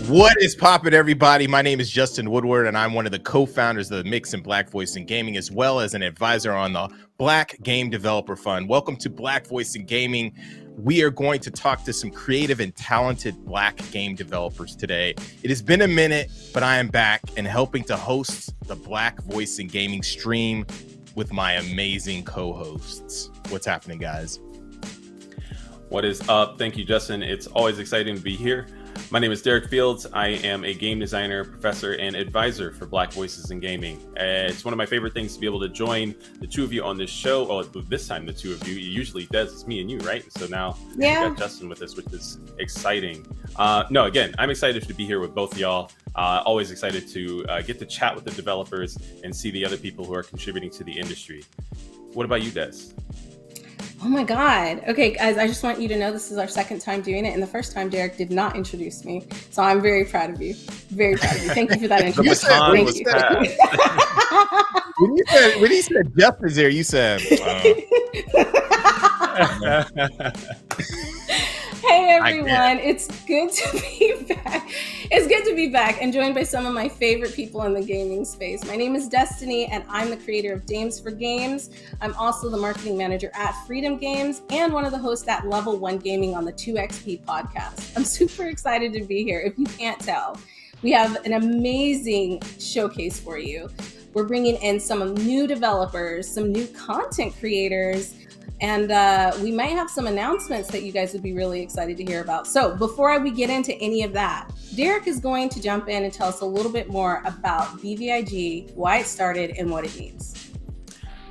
What is poppin', everybody? My name is Justin Woodward, and I'm one of the co-founders of the Mix and Black Voice in Gaming, as well as an advisor on the Black Game Developer Fund. Welcome to Black Voice in Gaming. We are going to talk to some creative and talented Black game developers today. It has been a minute, but I am back and helping to host the Black Voice in Gaming stream with my amazing co-hosts. What's happening, guys? What is up? Thank you, Justin. It's always exciting to be here. My name is Derek Fields. I am a game designer, professor, and advisor for Black Voices in Gaming. It's one of my favorite things to be able to join the two of you on this show. Oh, this time the two of you. It usually does. It's me and you, right? So now we got Justin with us, which is exciting. Again, I'm excited to be here with both of y'all. Always excited to get to chat with the developers and see the other people who are contributing to the industry. What about you, Des? Oh my God. Okay, guys, I just want you to know this is our second time doing it. And the first time Derek did not introduce me. So I'm very proud of you. Very proud of you. Thank you for that introduction. Thank you. When he said Jeff is there, you said, Hey everyone, it's good to be back. It's good to be back and joined by some of my favorite people in the gaming space. My name is Destiny and I'm the creator of Dames for Games. I'm also the marketing manager at Freedom Games and one of the hosts at Level 1 Gaming on the 2XP podcast. I'm super excited to be here. If you can't tell, we have an amazing showcase for you. We're bringing in some new developers, some new content creators, and we might have some announcements that you guys would be really excited to hear about. So before we get into any of that, Derek is going to jump in and tell us a little bit more about BVIG, why it started, and what it means.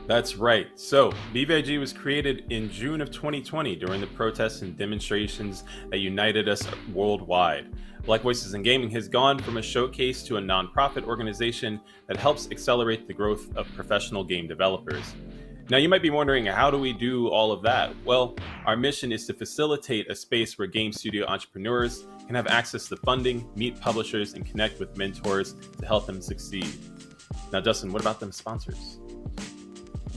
That's right. So BVIG was created in June of 2020 during the protests and demonstrations that united us worldwide. Black Voices in Gaming has gone from a showcase to a nonprofit organization that helps accelerate the growth of professional game developers. Now, you might be wondering, how do we do all of that? Well, our mission is to facilitate a space where game studio entrepreneurs can have access to funding, meet publishers, and connect with mentors to help them succeed. Now, Justin, what about them sponsors?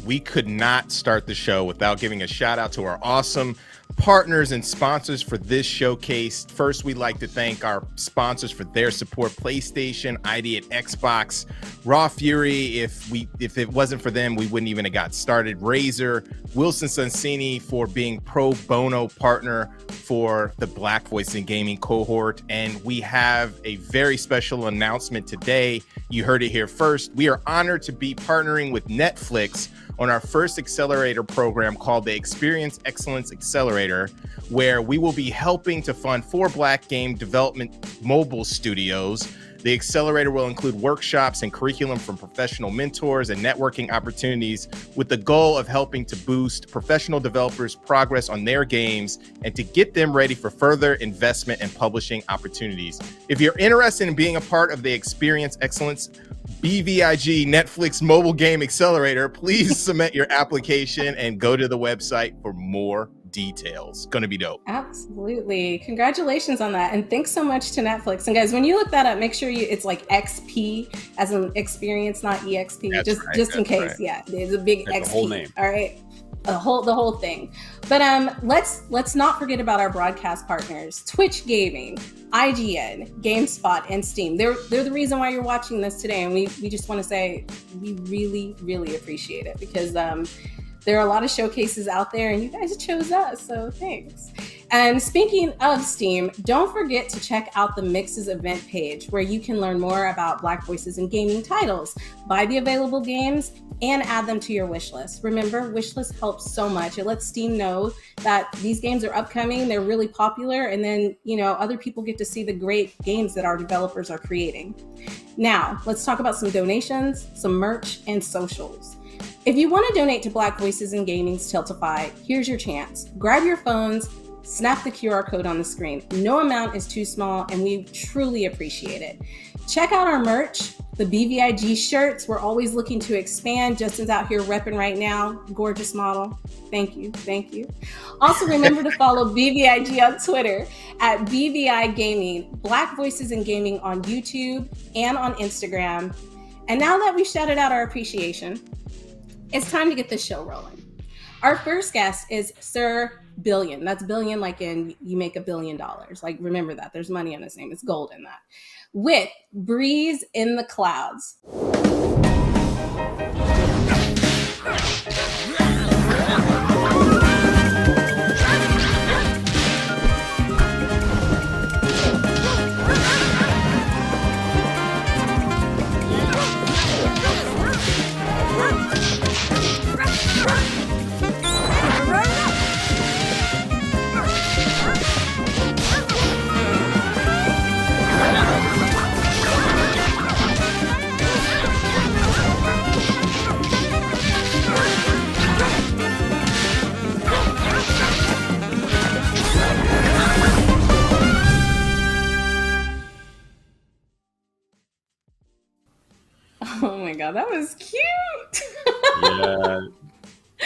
We could not start the show without giving a shout out to our awesome partners and sponsors for this showcase. First, we'd like to thank our sponsors for their support: PlayStation, ID at Xbox, Raw Fury. If it wasn't for them, we wouldn't even have got started. Razer, Wilson Sonsini for being pro bono partner for the Black Voice in Gaming cohort. And we have a very special announcement today. You heard it here first. We are honored to be partnering with Netflix on our first accelerator program called the Experience Excellence Accelerator, where we will be helping to fund 4 Black game development mobile studios. The accelerator will include workshops and curriculum from professional mentors and networking opportunities with the goal of helping to boost professional developers' progress on their games and to get them ready for further investment and publishing opportunities. If you're interested in being a part of the Experience Excellence BVIG Netflix Mobile Game Accelerator, please submit your application and go to the website for more details. Gonna be dope. Absolutely. Congratulations on that. And thanks so much to Netflix. And guys, when you look that up, make sure it's like XP as an experience, not EXP. That's just in case. Right. Yeah, there's a big Like XP. the whole name. All right. The whole thing. But let's not forget about our broadcast partners: Twitch Gaming, IGN, GameSpot, and Steam. They're the reason why you're watching this today, and we just want to say we really, really appreciate it because there are a lot of showcases out there and you guys chose us, so thanks. And speaking of Steam, don't forget to check out the Mixes event page where you can learn more about Black Voices in Gaming titles, buy the available games, and add them to your wish list. Remember, wish list helps so much. It lets Steam know that these games are upcoming, they're really popular, and then, other people get to see the great games that our developers are creating. Now, let's talk about some donations, some merch, and socials. If you want to donate to Black Voices in Gaming's Tiltify, here's your chance. Grab your phones, snap the QR code on the screen. No amount is too small, and we truly appreciate it. Check out our merch, the BVIG shirts. We're always looking to expand. Justin's out here repping right now. Gorgeous model. Thank you. Also, remember to follow BVIG on Twitter at BVI Gaming, Black Voices in Gaming on YouTube and on Instagram. And now that we've shouted out our appreciation, it's time to get this show rolling. Our first guest is Sir billion. That's billion like in you make $1 billion. Like, remember that. There's money in his name. It's gold in that. With Breeze in the Clouds. Oh my god, that was cute.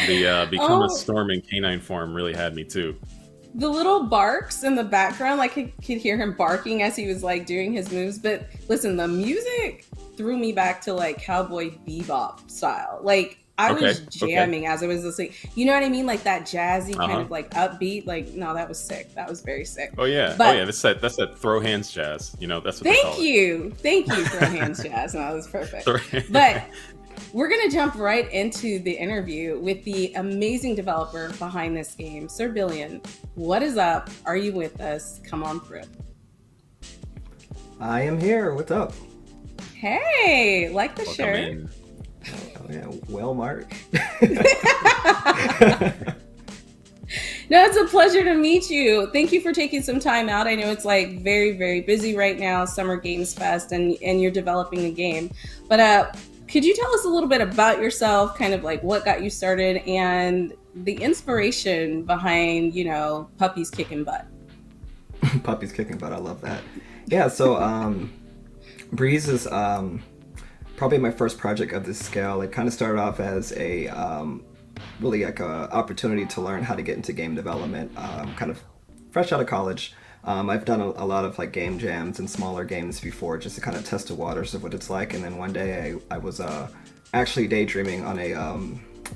Yeah, the become a storm in canine form really had me too. The little barks in the background, like I could hear him barking as he was like doing his moves. But listen, the music threw me back to like Cowboy Bebop style. Like I was jamming as I was listening. You know what I mean? Like that jazzy kind of like upbeat. Like, no, that was sick. That was very sick. Oh yeah, that's that throw hands jazz. You know, that's what. Thank you, throw hands jazz. No, that was perfect. But we're gonna jump right into the interview with the amazing developer behind this game, Sir Billion. What is up? Are you with us? Come on through. I am here. What's up? Hey, like the shirt. Oh, yeah, well, Mark. No, it's a pleasure to meet you. Thank you for taking some time out. I know it's like very, very busy right now, Summer Games Fest, and you're developing a game. But could you tell us a little bit about yourself, kind of like what got you started and the inspiration behind, you know, Puppies Kicking Butt? Puppies Kicking Butt, I love that. Yeah, so Breeze is probably my first project of this scale. It kind of started off as a really like a opportunity to learn how to get into game development, kind of fresh out of college. I've done a lot of like game jams and smaller games before just to kind of test the waters of what it's like. And then one day I was actually daydreaming on a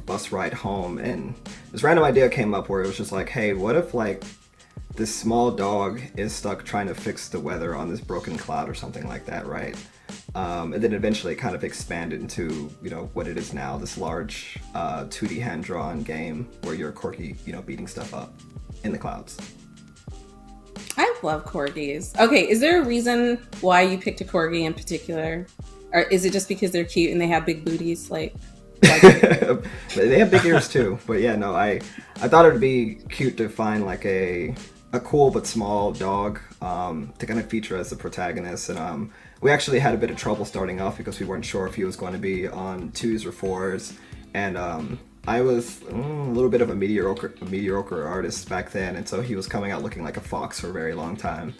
bus ride home, and this random idea came up where it was just like, hey, what if like this small dog is stuck trying to fix the weather on this broken cloud or something like that, right? And then eventually it kind of expanded into, you know, what it is now, this large 2D hand-drawn game where you're a corgi, you know, beating stuff up in the clouds. I love corgis. Okay, is there a reason why you picked a corgi in particular? Or is it just because they're cute and they have big booties? Like They have big ears too. But yeah, no, I thought it would be cute to find like a cool but small dog to kind of feature as the protagonist. And we actually had a bit of trouble starting off because we weren't sure if he was going to be on 2s or 4s. And I was a little bit of a mediocre artist back then, and so he was coming out looking like a fox for a very long time.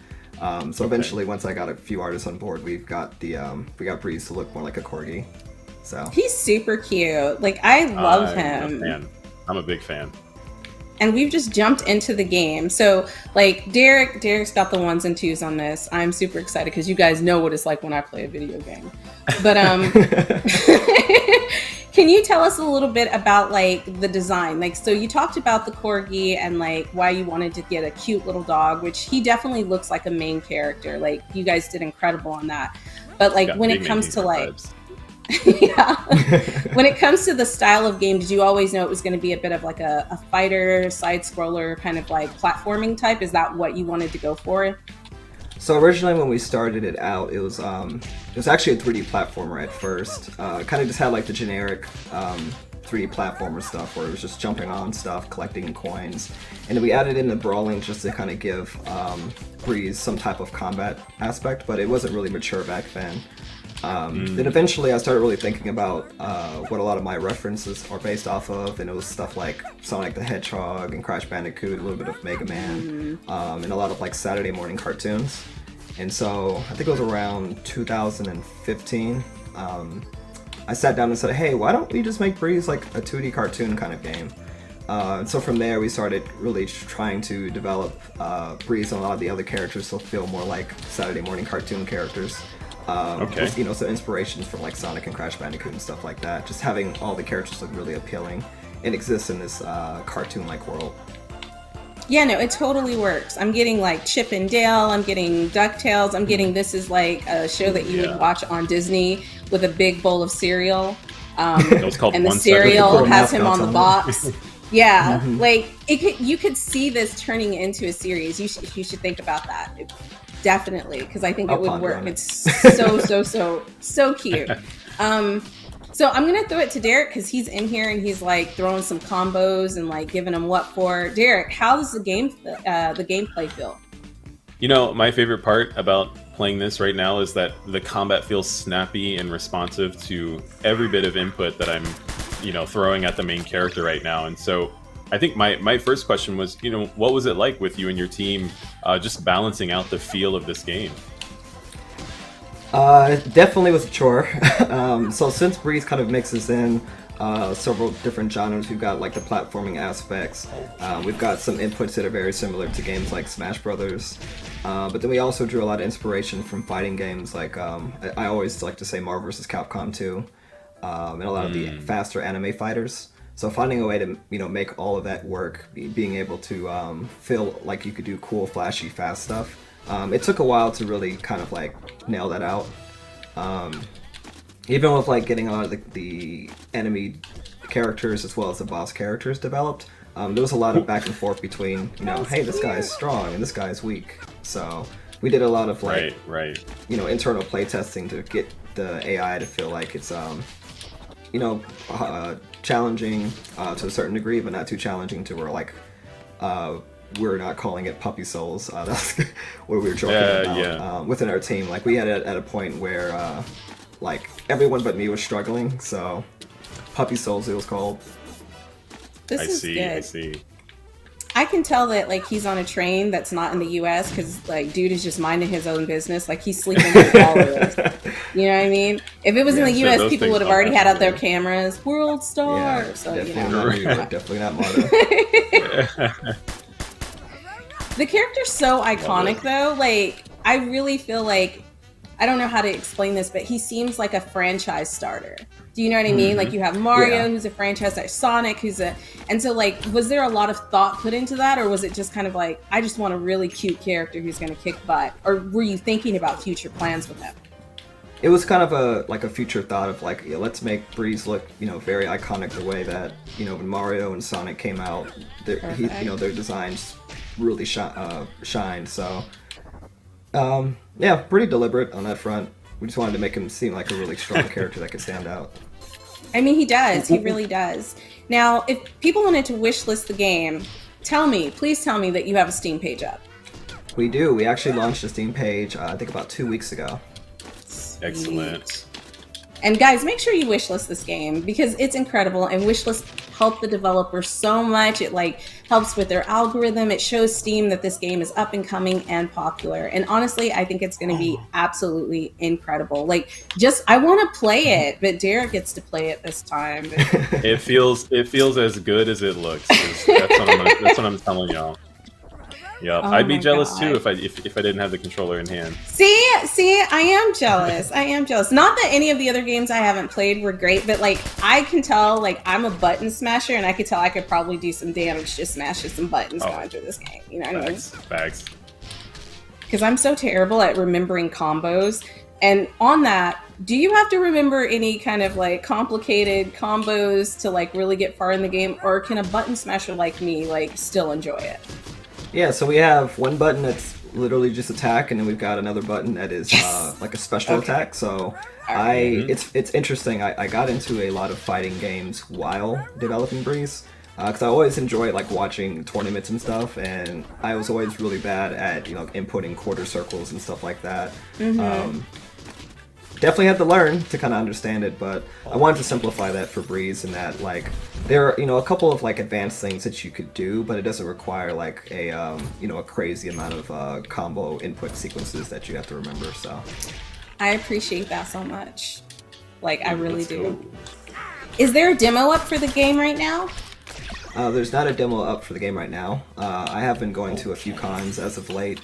So eventually, once I got a few artists on board, we got Breeze to look more like a corgi. So he's super cute. Like I love him. I'm a big fan. And we've just jumped into the game. So like Derek's got the 1s and 2s on this. I'm super excited because you guys know what it's like when I play a video game. But can you tell us a little bit about like the design? Like, so you talked about the corgi and like why you wanted to get a cute little dog, which he definitely looks like a main character. Like you guys did incredible on that. But like when it comes to like when it comes to the style of game, did you always know it was going to be a bit of like a fighter, side scroller, kind of like platforming type? Is that what you wanted to go for? So originally when we started it out, it was actually a 3D platformer at first. Kind of just had like the generic 3D platformer stuff where it was just jumping on stuff, collecting coins. And then we added in the brawling just to kind of give Breeze some type of combat aspect, but it wasn't really mature back then. Then eventually I started really thinking about what a lot of my references are based off of, and it was stuff like Sonic the Hedgehog and Crash Bandicoot, a little bit of Mega Man, and a lot of like Saturday morning cartoons. And so I think it was around 2015, I sat down and said, hey, why don't we just make Breeze like a 2D cartoon kind of game? And so from there we started really trying to develop Breeze and a lot of the other characters to feel more like Saturday morning cartoon characters. With, you know, some inspirations from like Sonic and Crash Bandicoot and stuff like that. Just having all the characters look really appealing and exist in this cartoon-like world. Yeah, no, it totally works. I'm getting like Chip and Dale, I'm getting DuckTales, I'm getting this is like a show that you would watch on Disney with a big bowl of cereal. It was called And the One Second. cereal Put has him mascots on the on it. box. Yeah, like you could see this turning into a series. You should think about that. Definitely, because I think it I'll would ponder work. on it. It's so cute. So I'm gonna throw it to Derek because he's in here and he's like throwing some combos and like giving them what for. Derek, how does the gameplay feel? You know, my favorite part about playing this right now is that the combat feels snappy and responsive to every bit of input that I'm, throwing at the main character right now. And so I think my first question was, what was it like with you and your team just balancing out the feel of this game? Definitely was a chore. So since Breeze kind of mixes in several different genres, we've got like the platforming aspects. We've got some inputs that are very similar to games like Smash Brothers. But then we also drew a lot of inspiration from fighting games like I always like to say Marvel vs. Capcom 2, and a lot of the faster anime fighters. So finding a way to make all of that work, being able to feel like you could do cool, flashy, fast stuff. It took a while to really kind of like nail that out. Even with like getting a lot of the enemy characters as well as the boss characters developed, there was a lot of back and forth between, hey, this guy is strong and this guy is weak. So we did a lot of like, right. Internal play testing to get the AI to feel like it's, challenging to a certain degree, but not too challenging to where like, we're not calling it puppy souls. That's what we were joking about within our team. Like we had it at a point where like everyone but me was struggling, so puppy souls it was called. This is good. I see. I can tell that like he's on a train that's not in the U.S. because like dude is just minding his own business. Like he's sleeping through all of this. You know what I mean? If it was in the U.S., those people things would have don't already had happen out their here. cameras. World star. Yeah, So definitely not New York, definitely not Marta. The character's so iconic though. Like I really feel like I don't know how to explain this, but he seems like a franchise starter. Do you know what I mean? Like you have Mario, who's a franchise, there's Sonic, and so like, was there a lot of thought put into that, or was it just kind of like, I just want a really cute character who's going to kick butt, or were you thinking about future plans with him? It was kind of a future thought of like, let's make Breeze look, very iconic the way that, when Mario and Sonic came out, their designs really shined. So, pretty deliberate on that front. We just wanted to make him seem like a really strong character that could stand out. I mean, he does. He really does. Now, if people wanted to wishlist the game, please tell me that you have a Steam page up. We do. We actually launched a Steam page, I think about 2 weeks ago. Excellent. And guys, make sure you wishlist this game because it's incredible, and wishlist help the developers so much. It like helps with their algorithm. It shows Steam that this game is up and coming and popular. And honestly, I think it's going to be absolutely incredible. Like, I want to play it, but Derek gets to play it this time. It feels as good as it looks. That's what I'm telling y'all. Yeah, Oh I'd be my jealous God. too if I didn't have the controller in hand. See, I am jealous. Not that any of the other games I haven't played were great, but like I can tell, like I'm a button smasher, and I could tell I could probably do some damage just smashing some buttons going through this game. You know what I mean? Facts. Because I'm so terrible at remembering combos. And on that, do you have to remember any kind of like complicated combos to like really get far in the game, or can a button smasher like me like still enjoy it? Yeah, so we have one button that's literally just attack, and then we've got another button that is like a special attack. So it's interesting. I got into a lot of fighting games while developing Breeze, because I always enjoyed like watching tournaments and stuff, and I was always really bad at inputting quarter circles and stuff like that. Definitely had to learn to kind of understand it, but I wanted to simplify that for Breeze, and that like there are a couple of like advanced things that you could do, but it doesn't require like a crazy amount of combo input sequences that you have to remember. So I appreciate that so much. Like I really Let's do. go. Is there a demo up for the game right now? there's not a demo up for the game right now. I have been going to a few cons as of late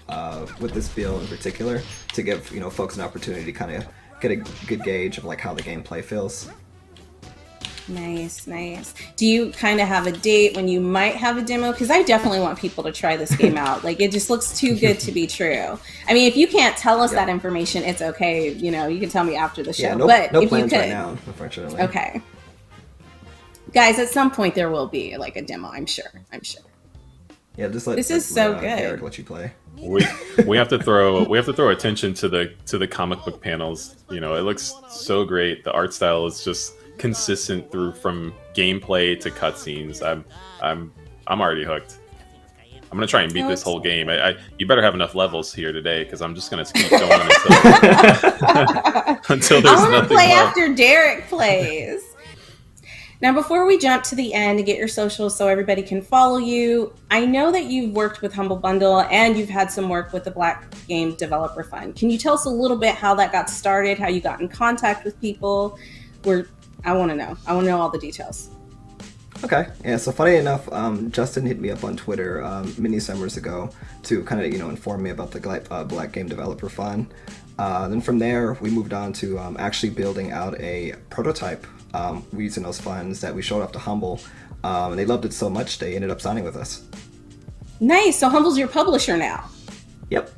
with this build in particular to give folks an opportunity to kind of get a good gauge of like how the gameplay feels. Nice, nice. Do you kind of have a date when you might have a demo? Because I definitely want people to try this game out. Like, it just looks too good to be true. I mean, if you can't tell us that information, it's okay. You know, you can tell me after the show. Yeah, no, but no if plans you could, right now, unfortunately. Okay. Guys, at some point there will be like a demo, I'm sure. Yeah, just let This is so good. Eric let you play. We have to throw attention to the comic book panels. You know, it looks so great. The art style is just consistent through from gameplay to cutscenes. I'm already hooked. I'm gonna try and beat this whole game. You better have enough levels here today because I'm just gonna keep going until there's I want to nothing play left. after Derek plays. Now, before we jump to the end to get your socials so everybody can follow you, I know that you've worked with Humble Bundle and you've had some work with the Black Game Developer Fund. Can you tell us a little bit how that got started, how you got in contact with people? I want to know. I want to know all the details. Okay, yeah, so funny enough, Justin hit me up on Twitter many summers ago to kind of, inform me about the Black Game Developer Fund. Then from there, we moved on to actually building out a prototype using those funds that we showed off to Humble. And they loved it so much, they ended up signing with us. Nice. So Humble's your publisher now. Yep.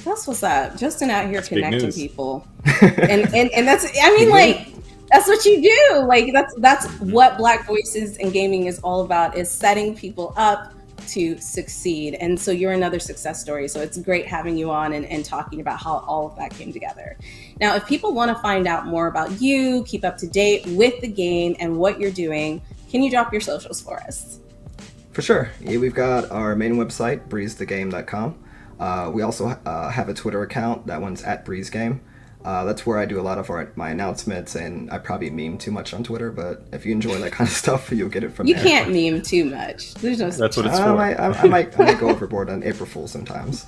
That's what's up. Justin out here connecting people. and that's, I mean, like, that's what you do. Like, that's what Black Voices in Gaming is all about, is setting people up to succeed. And so you're another success story. So it's great having you on and talking about how all of that came together. Now, if people want to find out more about you, keep up to date with the game and what you're doing, can you drop your socials for us? For sure. Yeah, we've got our main website, breezethegame.com. We also have a Twitter account. That one's @breezegame. That's where I do a lot of my announcements, and I probably meme too much on Twitter, but if you enjoy that kind of stuff, you'll get it from there. You can't meme too much. There's no That's what it's for. I might go overboard on April Fool's sometimes.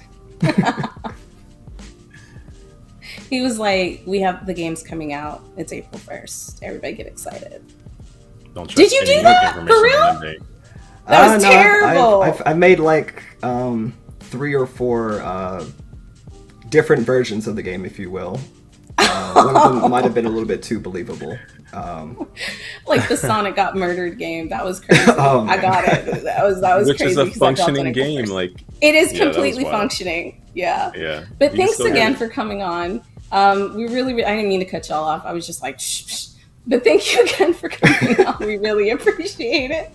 He was like, we have the games coming out. It's April 1st. Everybody get excited. Don't trust Did you any do that? information For real? on Monday. That was No, terrible. I made like 3 or 4 different versions of the game, if you will. One of them might have been a little bit too believable. Like the Sonic got murdered game. That was crazy. Oh, I got it. That was Which crazy. is a because I dropped functioning on April game. 1st. Like, It is Yeah, that was completely wild. functioning. Yeah. yeah. But You thanks still again get for coming on. We really, I didn't mean to cut y'all off. I was just like, shh, shh. But thank you again for coming on. We really appreciate it.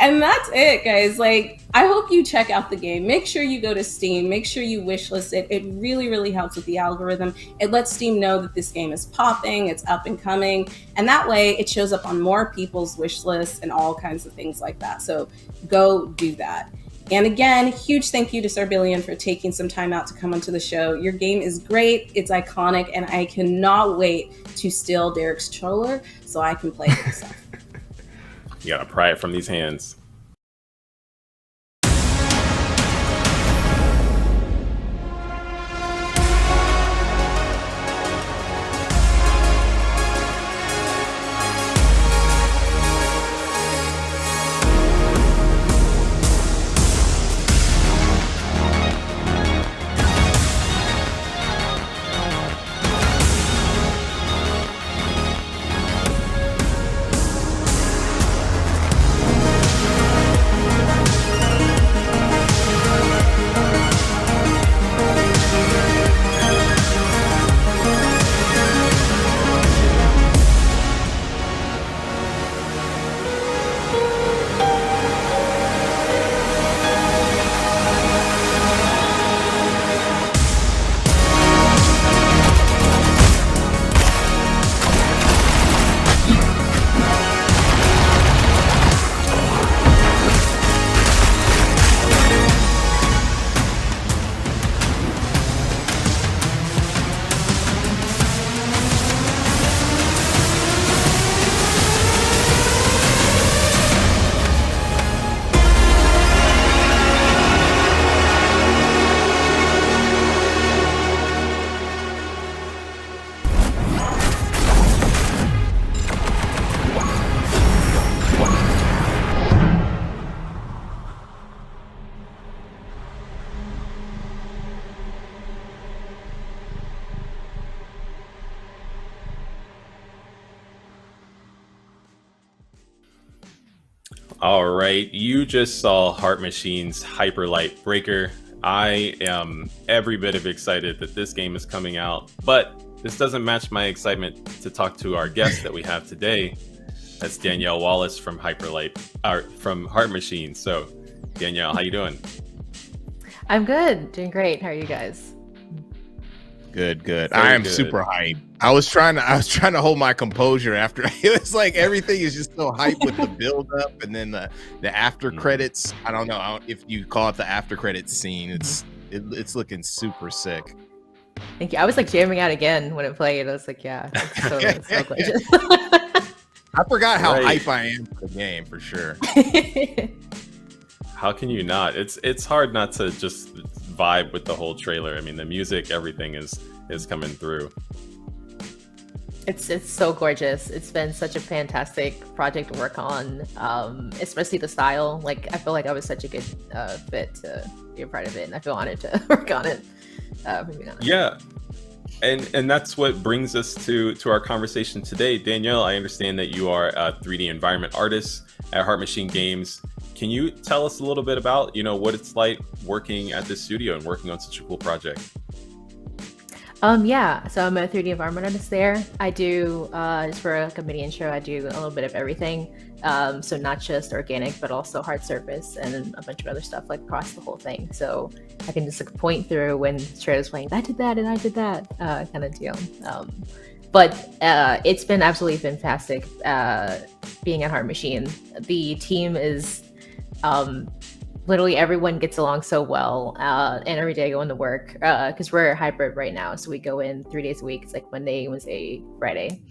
And that's it, guys. Like, I hope you check out the game. Make sure you go to Steam. Make sure you wishlist it. It really, really helps with the algorithm. It lets Steam know that this game is popping, it's up and coming. And that way it shows up on more people's wish lists and all kinds of things like that. So go do that. And again, huge thank you to Sarbillion for taking some time out to come onto the show. Your game is great, it's iconic, and I cannot wait to steal Derek's controller so I can play it myself. You gotta pry it from these hands. All right, you just saw Heart Machine's Hyperlight Breaker. I am every bit of excited that this game is coming out, but this doesn't match my excitement to talk to our guest that we have today. That's Danielle Wallace from from Heart Machine. So, Danielle, how you doing? I'm good, doing great. How are you guys? Good. Very I am good. super hyped. I was trying to hold my composure after it was like everything is just so hyped with the build up and then the after credits. I don't know if you call it the after credits scene. It's looking super sick. Thank you. I was like jamming out again when it played. I was like, yeah, it's so gorgeous. I forgot how Right. hype I am for the game for sure. How can you not? It's hard not to just vibe with the whole trailer. I mean, the music, everything is coming through. It's so gorgeous. It's been such a fantastic project to work on, especially the style. Like, I feel like I was such a good fit to be a part of it, and I feel honored to work on it. For being honest. Yeah. And that's what brings us to our conversation today. Danielle, I understand that you are a 3D environment artist at Heart Machine Games. Can you tell us a little bit about, what it's like working at this studio and working on such a cool project? Yeah, so I'm a 3D environment artist there. I do, just for like a mini intro, I do a little bit of everything. So not just organic, but also hard surface and a bunch of other stuff like across the whole thing. So I can just like point through when the trailer's playing, I did that and I did that kind of deal. But it's been absolutely fantastic being at Heart Machine. The team is literally everyone gets along so well, and every day I go into work because we're hybrid right now, so we go in 3 days a week. It's like Monday, Wednesday, Friday.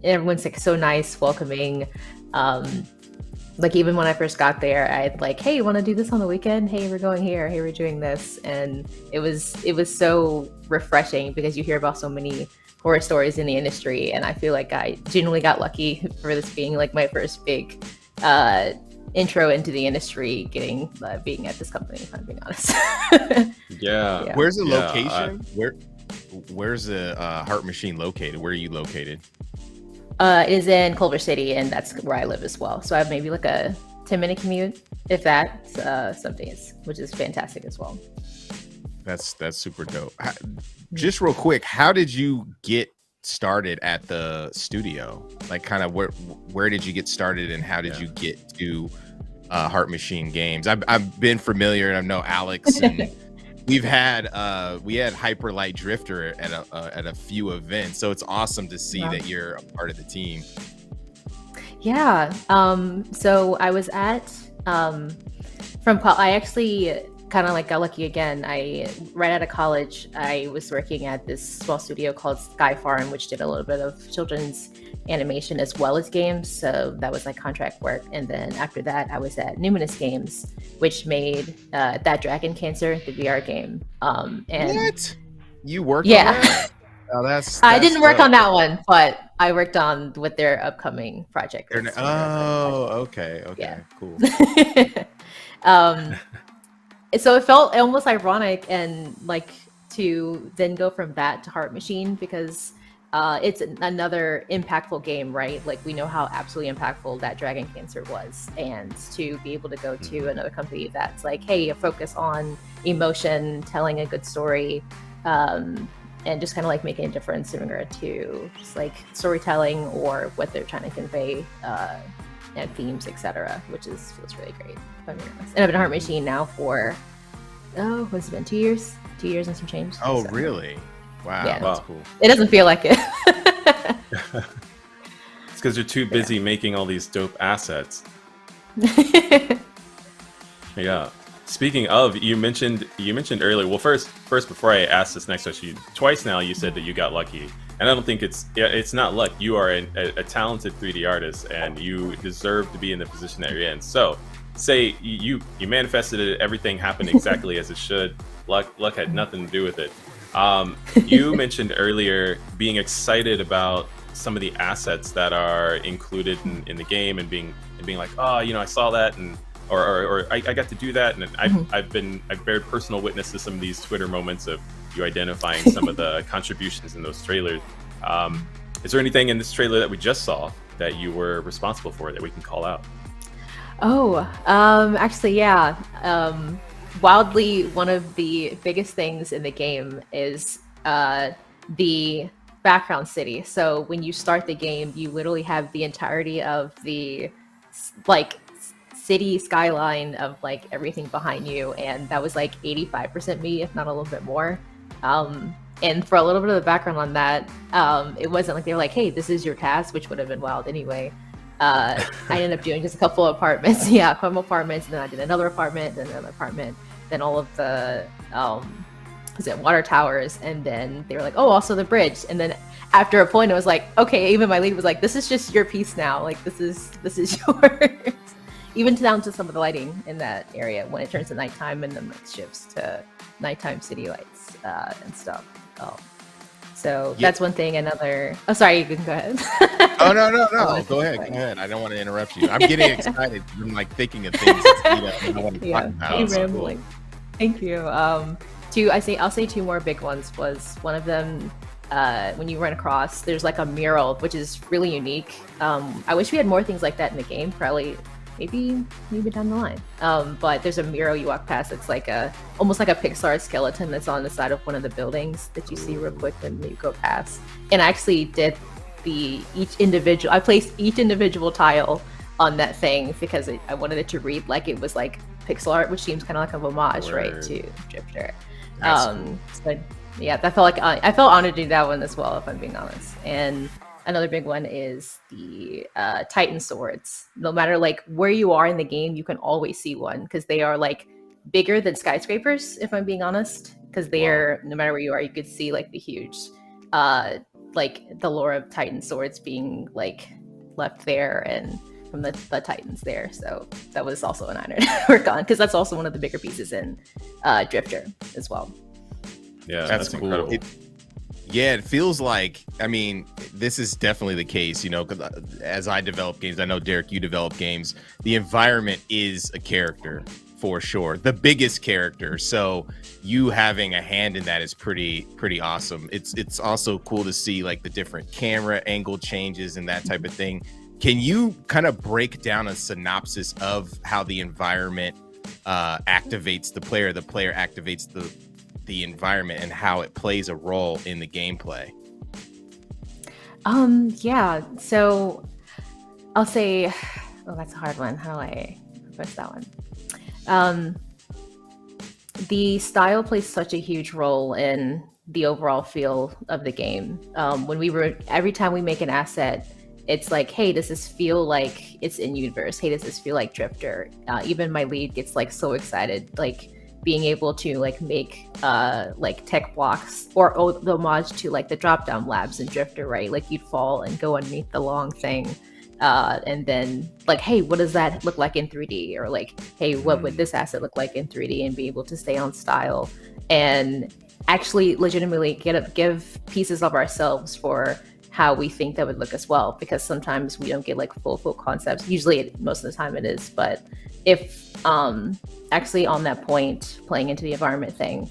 Everyone's like so nice, welcoming. Like even when I first got there, I'd like, hey, you want to do this on the weekend? Hey, we're going here. Hey, we're doing this, and it was so refreshing because you hear about so many horror stories in the industry, and I feel like I genuinely got lucky for this being like my first big intro into the industry, being at this company, if I'm being honest. Yeah. Where's the location? Where's the Heart Machine located? Where are you located? It is in Culver City, and that's where I live as well. So I have maybe like a 10-minute commute, if that, some days, which is fantastic as well. That's super dope. Just real quick, how did you get started at the studio? Like, kind of where did you get started, and how did you get to Heart Machine Games? I've been familiar, and I know Alex, and we had Hyperlight Drifter at a few events, so it's awesome to see that you're a part of the team. Yeah. So I was at I actually kind of like got lucky again. Right out of college, I was working at this small studio called Sky Farm, which did a little bit of children's animation as well as games. So that was like contract work. And then after that, I was at Numinous Games, which made That Dragon Cancer, the VR game. And What? You worked Yeah. on that? Oh, that's I didn't work dope. on that one, but I worked on with their upcoming project. Okay, Yeah. cool. So it felt almost ironic and like to then go from that to Heart Machine because it's another impactful game, right? Like we know how absolutely impactful That Dragon Cancer was, and to be able to go to another company that's like, hey, a focus on emotion, telling a good story, and just kind of like making a difference in regard to just like storytelling or what they're trying to convey, and themes, etc., which feels really great. If I'm being honest. And I've been at Heart Machine now for what's it been, 2 years? 2 years and some change. Oh, So, really? Wow, Yeah. that's cool. It doesn't feel like it. It's because you're too busy making all these dope assets. Yeah. Speaking of, you mentioned earlier. Well, first before I ask this next question, twice now you said that you got lucky, and I don't think it's not luck. You are a talented 3D artist, and you deserve to be in the position that you're in. So, say you manifested it, everything happened exactly as it should. Luck had nothing to do with it. You mentioned earlier being excited about some of the assets that are included in the game, and being like, oh, I saw that, and or I got to do that, and I've bared personal witness to some of these Twitter moments of you identifying some of the contributions in those trailers. Is there anything in this trailer that we just saw that you were responsible for that we can call out? Oh, actually, yeah. Wildly, one of the biggest things in the game is the background city. So when you start the game, you literally have the entirety of the like city skyline of like everything behind you, and that was like 85% me, if not a little bit more. And for a little bit of the background on that, it wasn't like they were like, "Hey, this is your task," which would have been wild anyway. I ended up doing just a couple of apartments. Yeah, a couple of apartments, and then I did another apartment, then another apartment, then all of the water towers, and then they were like, oh, also the bridge. And then after a point, I was like, okay, even my lead was like, this is just your piece now. Like this is yours. Even down to some of the lighting in that area when it turns to nighttime and then like shifts to nighttime city lights and stuff. So that's one thing. Another. Oh, sorry. You can go ahead. Oh no! Go ahead. I don't want to interrupt you. I'm getting excited. I'm like thinking of things. I want to talk about. You're rambling. Thank you. I'll say two more big ones. Was one of them when you run across, there's like a mural which is really unique. I wish we had more things like that in the game. Probably. Maybe down the line. But there's a mural you walk past. It's like almost like a Pixar skeleton that's on the side of one of the buildings that you see real quick when you go past. And I actually did I placed each individual tile on that thing because I wanted it to read like it was like pixel art, which seems kind of like a homage, right, to Drifter. So yeah, that felt like I felt honored to do that one as well, if I'm being honest. And another big one is the Titan swords. No matter like where you are in the game, you can always see one because they are like bigger than skyscrapers, if I'm being honest. Because they are, no matter where you are, you could see like the huge, like the lore of Titan swords being like left there and from the Titans there. So that was also an honor to work on because that's also one of the bigger pieces in Drifter as well. Yeah, that's cool. Incredible. It feels like, I mean, this is definitely the case, because as I develop games, I know, Derek, you develop games, the environment is a character for sure, the biggest character. So you having a hand in that is pretty awesome. It's also cool to see like the different camera angle changes and that type of thing. Can you kind of break down a synopsis of how the environment activates the player activates the environment and how it plays a role in the gameplay? Yeah, so I'll say, that's a hard one. How do I approach that one? The style plays such a huge role in the overall feel of the game. Every time we make an asset, it's like, hey, does this feel like it's in universe? Hey, does this feel like Drifter? Even my lead gets like so excited, like being able to like make like tech blocks or the homage to like the drop down labs in Drifter, right? Like you'd fall and go underneath the long thing. And then like, hey, what does that look like in 3D? Or like, hey, what would this asset look like in 3D? And be able to stay on style and actually legitimately give pieces of ourselves for how we think that would look as well. Because sometimes we don't get like full concepts. Usually most of the time it is, but if actually on that point, playing into the environment thing,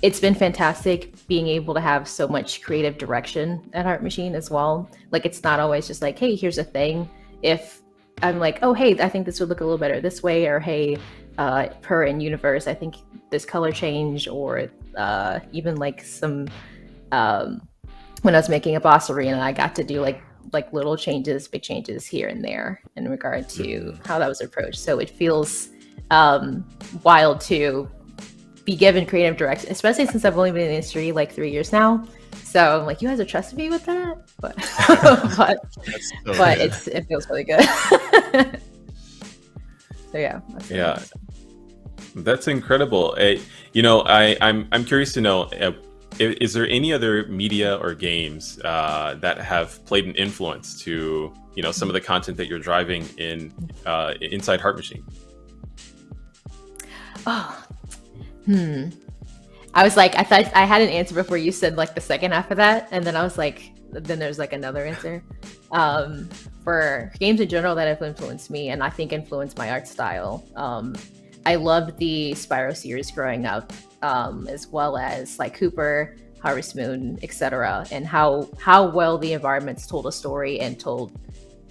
it's been fantastic being able to have so much creative direction at Heart Machine as well. Like it's not always just like, hey, here's a thing. If I'm like, oh, hey, I think this would look a little better this way, or hey, per in universe, I think this color change, or even like some when I was making a boss arena, I got to do like little changes, big changes here and there in regard to how that was approached. So it feels wild to be given creative direction, especially since I've only been in the industry like 3 years now. So I'm like, you guys are trusting me with that, but it feels really good. So yeah. That's incredible. I'm curious to know. Is there any other media or games that have played an influence to some of the content that you're driving inside Heart Machine? I was like, I thought I had an answer before you said like the second half of that, and then I was like, then there's like another answer. For games in general that have influenced me, and I think influenced my art style. I loved the Spyro series growing up, as well as like Cooper, Harvest Moon, etc., and how well the environments told a story and told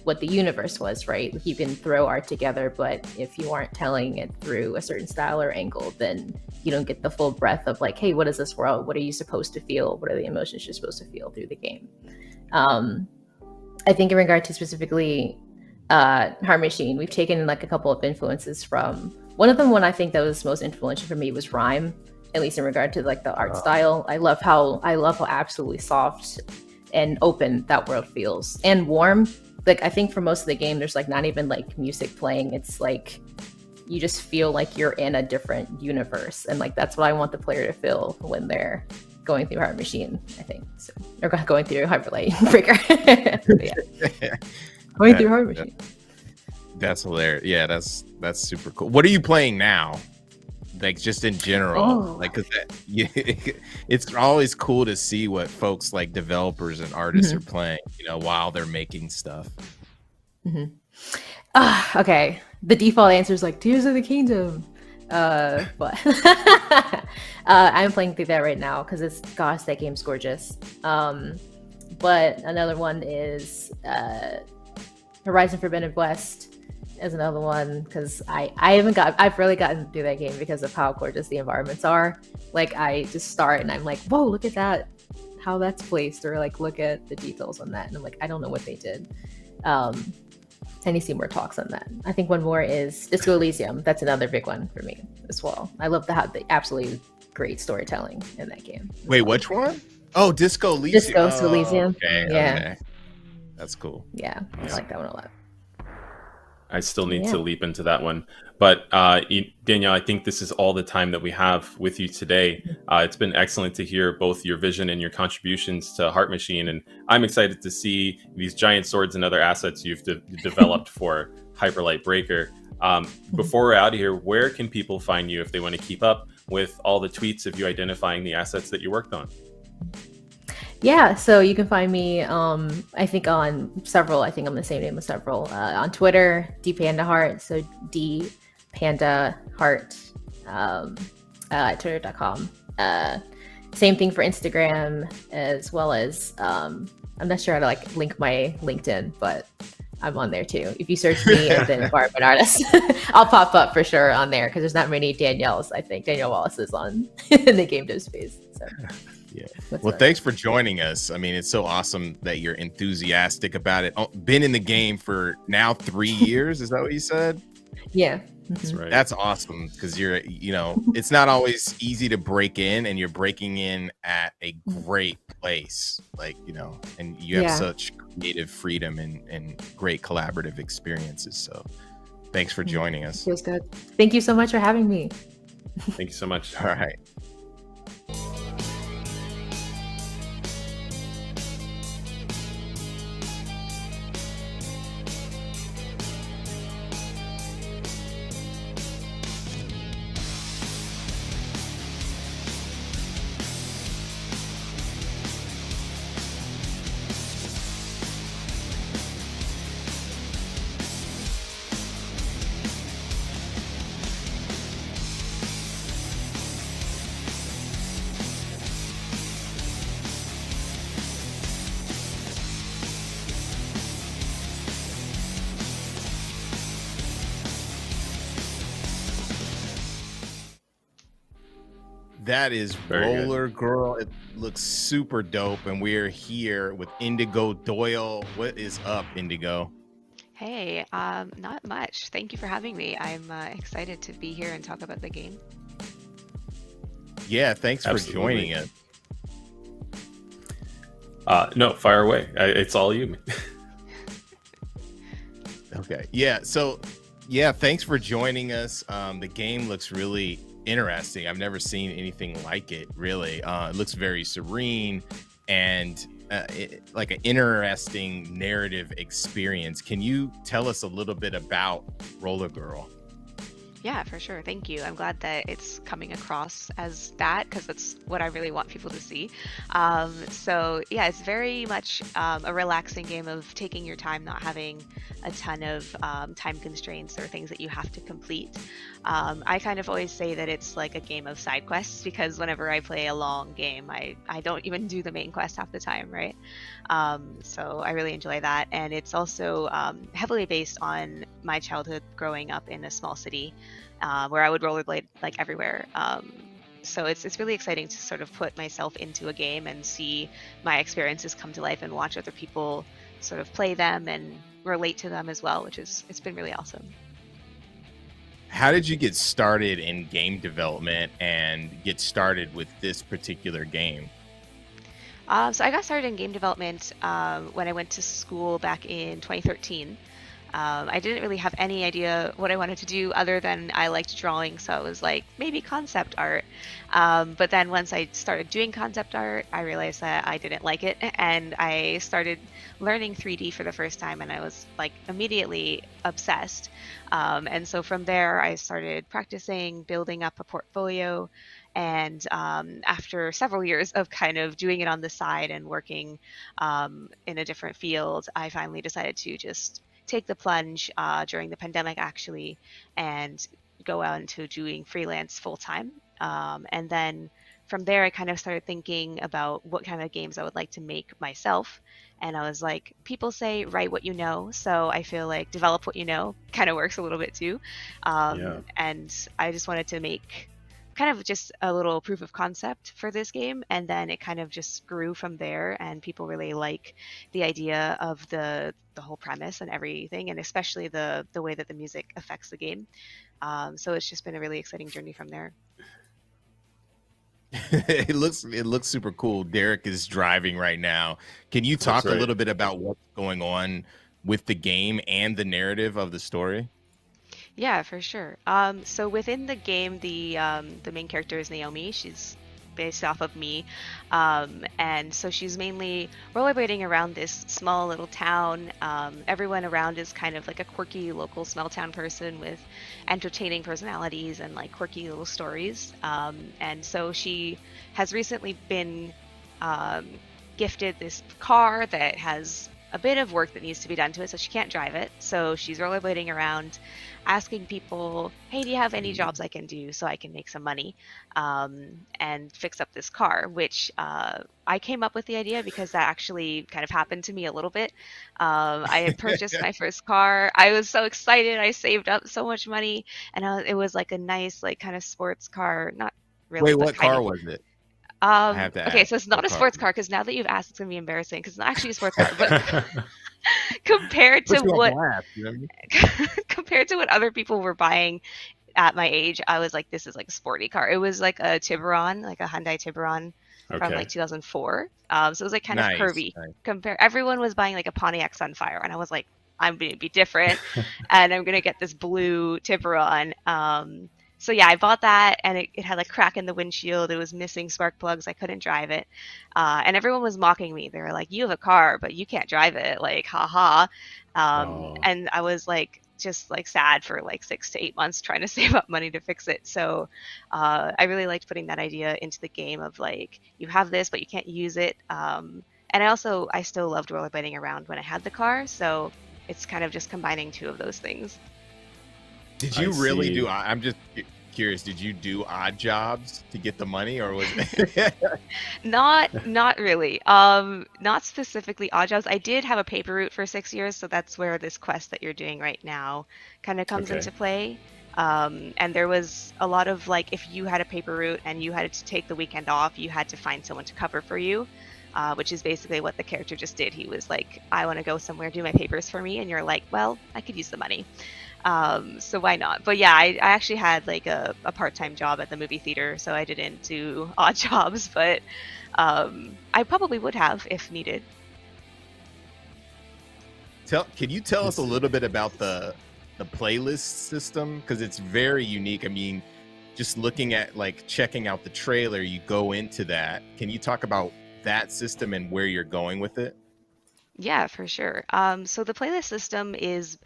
what the universe was, right? Like, you can throw art together, but if you aren't telling it through a certain style or angle, then you don't get the full breadth of like, hey, what is this world? What are you supposed to feel? What are the emotions you're supposed to feel through the game? I think in regard to specifically Heart Machine, we've taken like a couple of influences from one of them. One I think that was most influential for me was Rhyme, at least in regard to like the art style. I love how absolutely soft and open that world feels, and warm. Like, I think for most of the game, there's like not even like music playing. It's like you just feel like you're in a different universe, and like that's what I want the player to feel when they're going through Heart Machine, I think. So, or going through Hyperlight Breaker. Going through Heart Machine. That's hilarious. Yeah, that's super cool. What are you playing now? Like, just in general, like, cause it's always cool to see what folks like developers and artists are playing, while they're making stuff. Okay. The default answer is like Tears of the Kingdom. But I'm playing through that right now because gosh, that game's gorgeous. But another one is Horizon Forbidden West is another one because I've really gotten through that game because of how gorgeous the environments are. Like, I just start and I'm like, whoa, look at that, how that's placed, or like look at the details on that, and I'm like, I don't know what they did. I need to see more talks on that. I think one more is Disco Elysium. That's another big one for me as well. I love the absolutely great storytelling in that game. Wait, which one? Oh, Disco Elysium. Disco Elysium. Okay, yeah. Okay. That's cool. Yeah, I like that one a lot. I still need to leap into that one. But Danielle, I think this is all the time that we have with you today. It's been excellent to hear both your vision and your contributions to Heart Machine. And I'm excited to see these giant swords and other assets you've developed for Hyperlight Breaker. Before we're out of here, where can people find you if they want to keep up with all the tweets of you identifying the assets that you worked on? Yeah, so you can find me, I think on several, I think I'm the same name as several, on Twitter, dpandaheart, so dpandaheart, at twitter.com. Same thing for Instagram, as well as, I'm not sure how to like link my LinkedIn, but I'm on there too. If you search me as an environment artist, I'll pop up for sure on there, because there's not many Danielles. I think Danielle Wallace is on in the game dev space. So. Yeah. Well, thanks for joining us. I mean, it's so awesome that you're enthusiastic about it. Oh, been in the game for now 3 years. Is that what you said? Yeah. That's right. That's awesome, because you're, it's not always easy to break in, and you're breaking in at a great place, like, and you have such creative freedom and great collaborative experiences. So thanks for joining us. Feels good. Thank you so much for having me. Thank you so much. All right. That is Very Roller Girl. It looks super dope. And we're here with Indigo Doyle. What is up, Indigo? Hey, not much. Thank you for having me. I'm excited to be here and talk about the game. Yeah, thanks for joining us. No, fire away. It's all you. Okay. Yeah. So, yeah, thanks for joining us. The game looks really interesting. I've never seen anything like it, really. It looks very serene and like an interesting narrative experience. Can you tell us a little bit about Roller Girl? Yeah, for sure. Thank you. I'm glad that it's coming across as that because that's what I really want people to see. So, yeah, it's very much a relaxing game of taking your time, not having a ton of time constraints or things that you have to complete. I kind of always say that it's like a game of side quests because whenever I play a long game, I don't even do the main quest half the time, right? So I really enjoy that. And it's also heavily based on my childhood growing up in a small city where I would rollerblade like everywhere. So it's really exciting to sort of put myself into a game and see my experiences come to life and watch other people sort of play them and relate to them as well, which is it's been really awesome. How did you get started in game development and get started with this particular game? So I got started in game development when I went to school back in 2013. I didn't really have any idea what I wanted to do other than I liked drawing, so I was like, maybe concept art. But then once I started doing concept art, I realized that I didn't like it, and I started learning 3D for the first time, and I was like immediately obsessed. And so from there, I started practicing, building up a portfolio. And after several years of kind of doing it on the side and working in a different field, I finally decided to just take the plunge during the pandemic, actually, and go out into doing freelance full time. And then from there, I kind of started thinking about what kind of games I would like to make myself. And I was like, people say write what you know. So I feel like develop what you know kind of works a little bit too. Yeah. And I just wanted to make kind of just a little proof of concept for this game, and then it kind of just grew from there, and people really like the idea of the whole premise and everything, and especially the way that the music affects the game. So it's just been a really exciting journey from there. It looks super cool. Derek is driving right now. Can you talk That's right. a little bit about what's going on with the game and the narrative of the story? Yeah, for sure. So within the game, the main character is Naomi. She's based off of me, and so she's mainly rollerblading around this small little town. Everyone around is kind of like a quirky local small town person with entertaining personalities and like quirky little stories. And so she has recently been um, gifted this car that has a bit of work that needs to be done to it, so she can't drive it. So she's rollerblading around, asking people, "Hey, do you have any jobs I can do so I can make some money and fix up this car?" Which I came up with the idea because that actually kind of happened to me a little bit. I had purchased my first car. I was so excited. I saved up so much money, and it was like a nice, like kind of sports car. Not really, Wait, but what kind car of. was it? I have to Okay, ask. so it's not What a car? sports car because now that you've asked, it's gonna be embarrassing because it's not actually a sports car. But compared to Put you on what blast, you know what I mean? compared to what other people were buying at my age, I was like, this is like a sporty car. It was like a Tiburon, like a Hyundai Tiburon from Okay. like 2004. So it was like kind of Nice. curvy. Nice. Everyone was buying like a Pontiac Sunfire, and I was like, I'm gonna be different, and I'm gonna get this blue Tiburon. So yeah, I bought that, and it had like crack in the windshield. It was missing spark plugs. I couldn't drive it, and everyone was mocking me. They were like, "You have a car, but you can't drive it." Like, haha. Oh, And I was like, just like sad for like 6 to 8 months trying to save up money to fix it. So I really liked putting that idea into the game of like, you have this, but you can't use it. And I still loved rollerblading around when I had the car. So it's kind of just combining two of those things. Did I you really do? see. I'm just curious. Did you do odd jobs to get the money, or was it? Not really. Not specifically odd jobs. I did have a paper route for 6 years, so that's where this quest that you're doing right now kind of comes Okay. into play. And there was a lot of like, if you had a paper route and you had to take the weekend off, you had to find someone to cover for you, which is basically what the character just did. He was like, I want to go somewhere, do my papers for me. And you're like, well, I could use the money. So why not? But yeah, I actually had like a part-time job at the movie theater, so I didn't do odd jobs, but I probably would have if needed. Can you tell I us a see. little bit about the playlist system? Because it's very unique. I mean, just looking at like checking out the trailer, you go into that. Can you talk about that system and where you're going with it? Yeah, for sure. So the playlist system is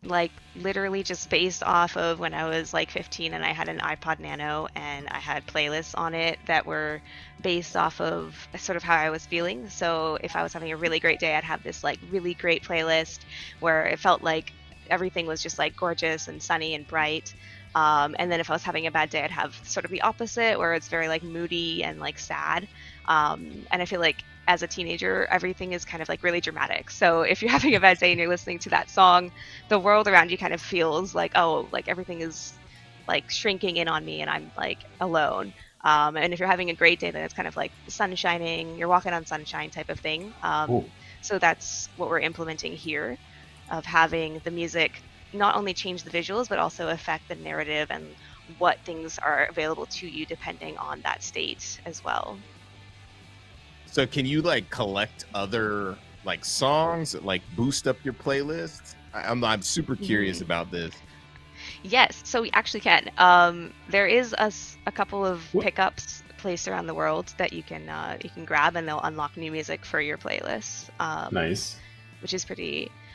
like literally just based off of when I was like 15 and I had an iPod Nano and I had playlists on it that were based off of sort of how I was feeling. So if I was having a really great day, I'd have this like really great playlist where it felt like everything was just like gorgeous and sunny and bright. And then if I was having a bad day, I'd have sort of the opposite where it's very like moody and like sad. And I feel like as a teenager, everything is kind of like really dramatic. So if you're having a bad day and you're listening to that song, the world around you kind of feels like, oh, like everything is like shrinking in on me and I'm like alone. And if you're having a great day, then it's kind of like sun shining, you're walking on sunshine type of thing. So that's what we're implementing here, of having the music not only change the visuals, but also affect the narrative and what things are available to you depending on that state as well. So can you like collect other like songs that like boost up your playlist? I'm super curious about this. Yes, so we actually can. There is a couple of pickups placed around the world that you can grab, and they'll unlock new music for your playlist. Nice. Which is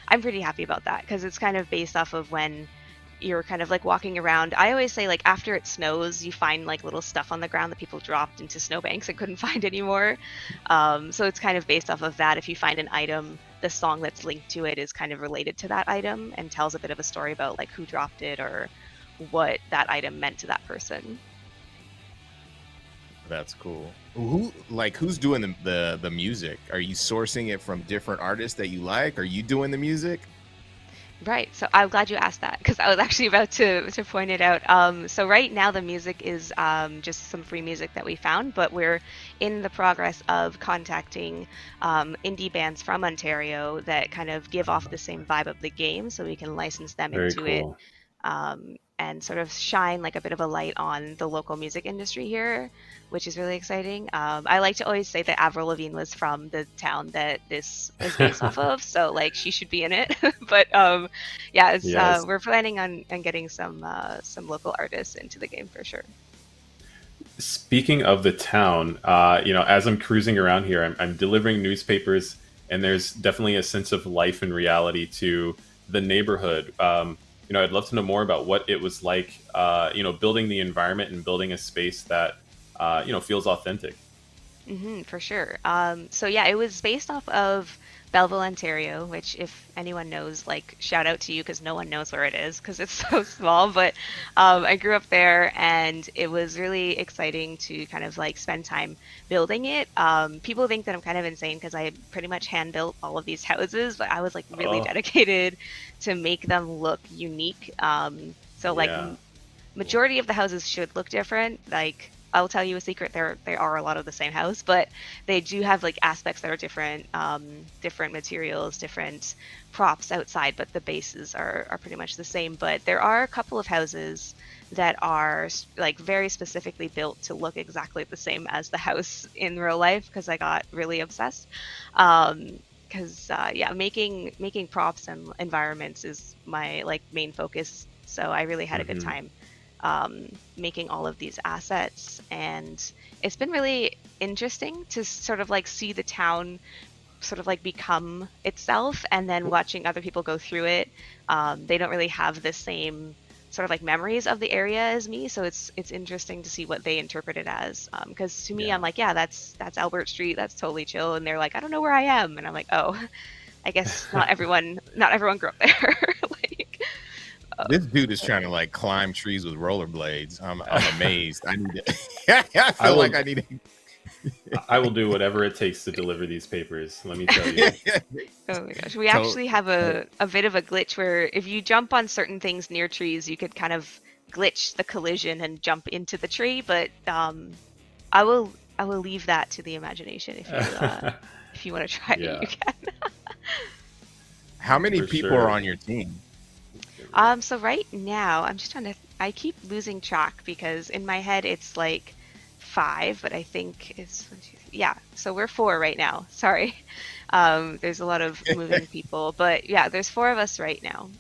I'm pretty happy about that because it's kind of based off of when you're kind of like walking around. I always say like after it snows, you find like little stuff on the ground that people dropped into snowbanks and couldn't find anymore. So it's kind of based off of that. If you find an item, the song that's linked to it is kind of related to that item and tells a bit of a story about like who dropped it or what that item meant to that person. That's cool. Who's doing the music? Are you sourcing it from different artists that you like? Are you doing the music? Right. So I'm glad you asked that because I was actually about to point it out. So right now the music is just some free music that we found, but we're in the progress of contacting indie bands from Ontario that kind of give off the same vibe of the game, so we can license them Very into it. cool. And sort of shine like a bit of a light on the local music industry here, which is really exciting. I like to always say that Avril Lavigne was from the town that this is based off of, so like she should be in it. But yeah, it's, Yes. we're planning on getting some local artists into the game for sure. Speaking of the town, as I'm cruising around here, I'm delivering newspapers, and there's definitely a sense of life and reality to the neighborhood. I'd love to know more about what it was like, building the environment and building a space that, feels authentic. For sure. So yeah, it was based off of Belleville, Ontario, which if anyone knows, like shout out to you because no one knows where it is because it's so small. But I grew up there and it was really exciting to kind of like spend time building it. People think that I'm kind of insane because I pretty much hand built all of these houses, but I was like really dedicated to make them look unique. Majority of the houses should look different. Like I'll tell you a secret, they are a lot of the same house, but they do have like aspects that are different, different materials, different props outside, but the bases are pretty much the same. But there are a couple of houses that are like very specifically built to look exactly the same as the house in real life because I got really obsessed. Making props and environments is my like main focus. So I really had a good time making all of these assets, and it's been really interesting to sort of like see the town sort of like become itself, and then watching other people go through it. They don't really have the same sort of like memories of the area as me, so it's interesting to see what they interpret it as. Because to me, I'm like, yeah, that's Albert Street, that's totally chill, and they're like, I don't know where I am, and I'm like, oh, I guess not everyone grew up there. This dude is trying to like climb trees with rollerblades. I'm amazed. I need to. I need to. I will do whatever it takes to deliver these papers. Let me tell you. Oh my gosh, we actually have a bit of a glitch where if you jump on certain things near trees, you could kind of glitch the collision and jump into the tree. But I will leave that to the imagination. If you want to try it, you can. How many people are on your team? So right now, I'm just I keep losing track because in my head it's like 5, but I think it's, so we're 4 right now. Sorry. There's a lot of moving people, but yeah, there's 4 of us right now.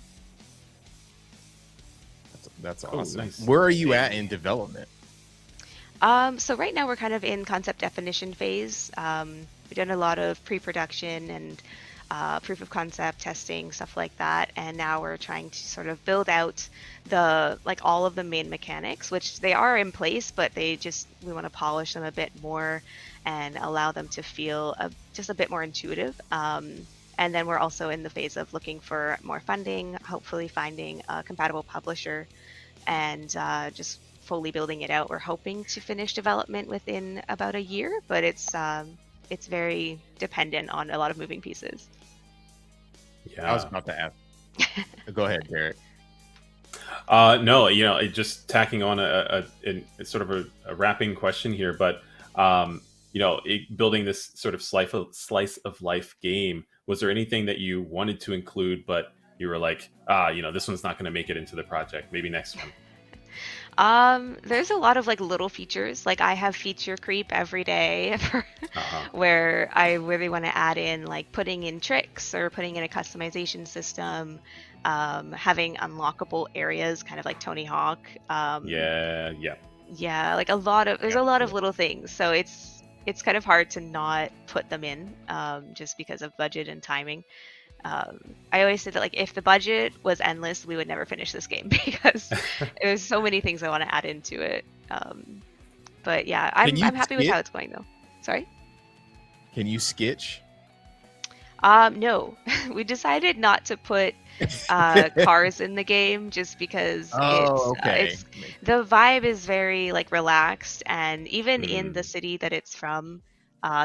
That's Cool, awesome. nice. Where are you at in development? So right now we're kind of in concept definition phase. We've done a lot of pre-production and proof of concept testing, stuff like that. And now we're trying to sort of build out all of the main mechanics, which they are in place, but we want to polish them a bit more and allow them to feel just a bit more intuitive. And then we're also in the phase of looking for more funding, hopefully finding a compatible publisher, and just fully building it out. We're hoping to finish development within about a year, but it's very dependent on a lot of moving pieces. I was about to ask. Go ahead, Derek. No, just tacking on a sort of a wrapping question here, but building this sort of slice of life game, was there anything that you wanted to include, but you were like, this one's not going to make it into the project, maybe next one? There's a lot of little features. I have feature creep every day where I really want to add in putting in tricks or putting in a customization system, having unlockable areas, kind of like Tony Hawk. Yeah. There's a lot of little things. So it's kind of hard to not put them in, just because of budget and timing. I always say that if the budget was endless, we would never finish this game because there's so many things I want to add into it. But yeah, I'm happy with how it's going though. Sorry? Can you sketch? No, we decided not to put cars in the game just because it's the vibe is very relaxed, and even in the city that it's from,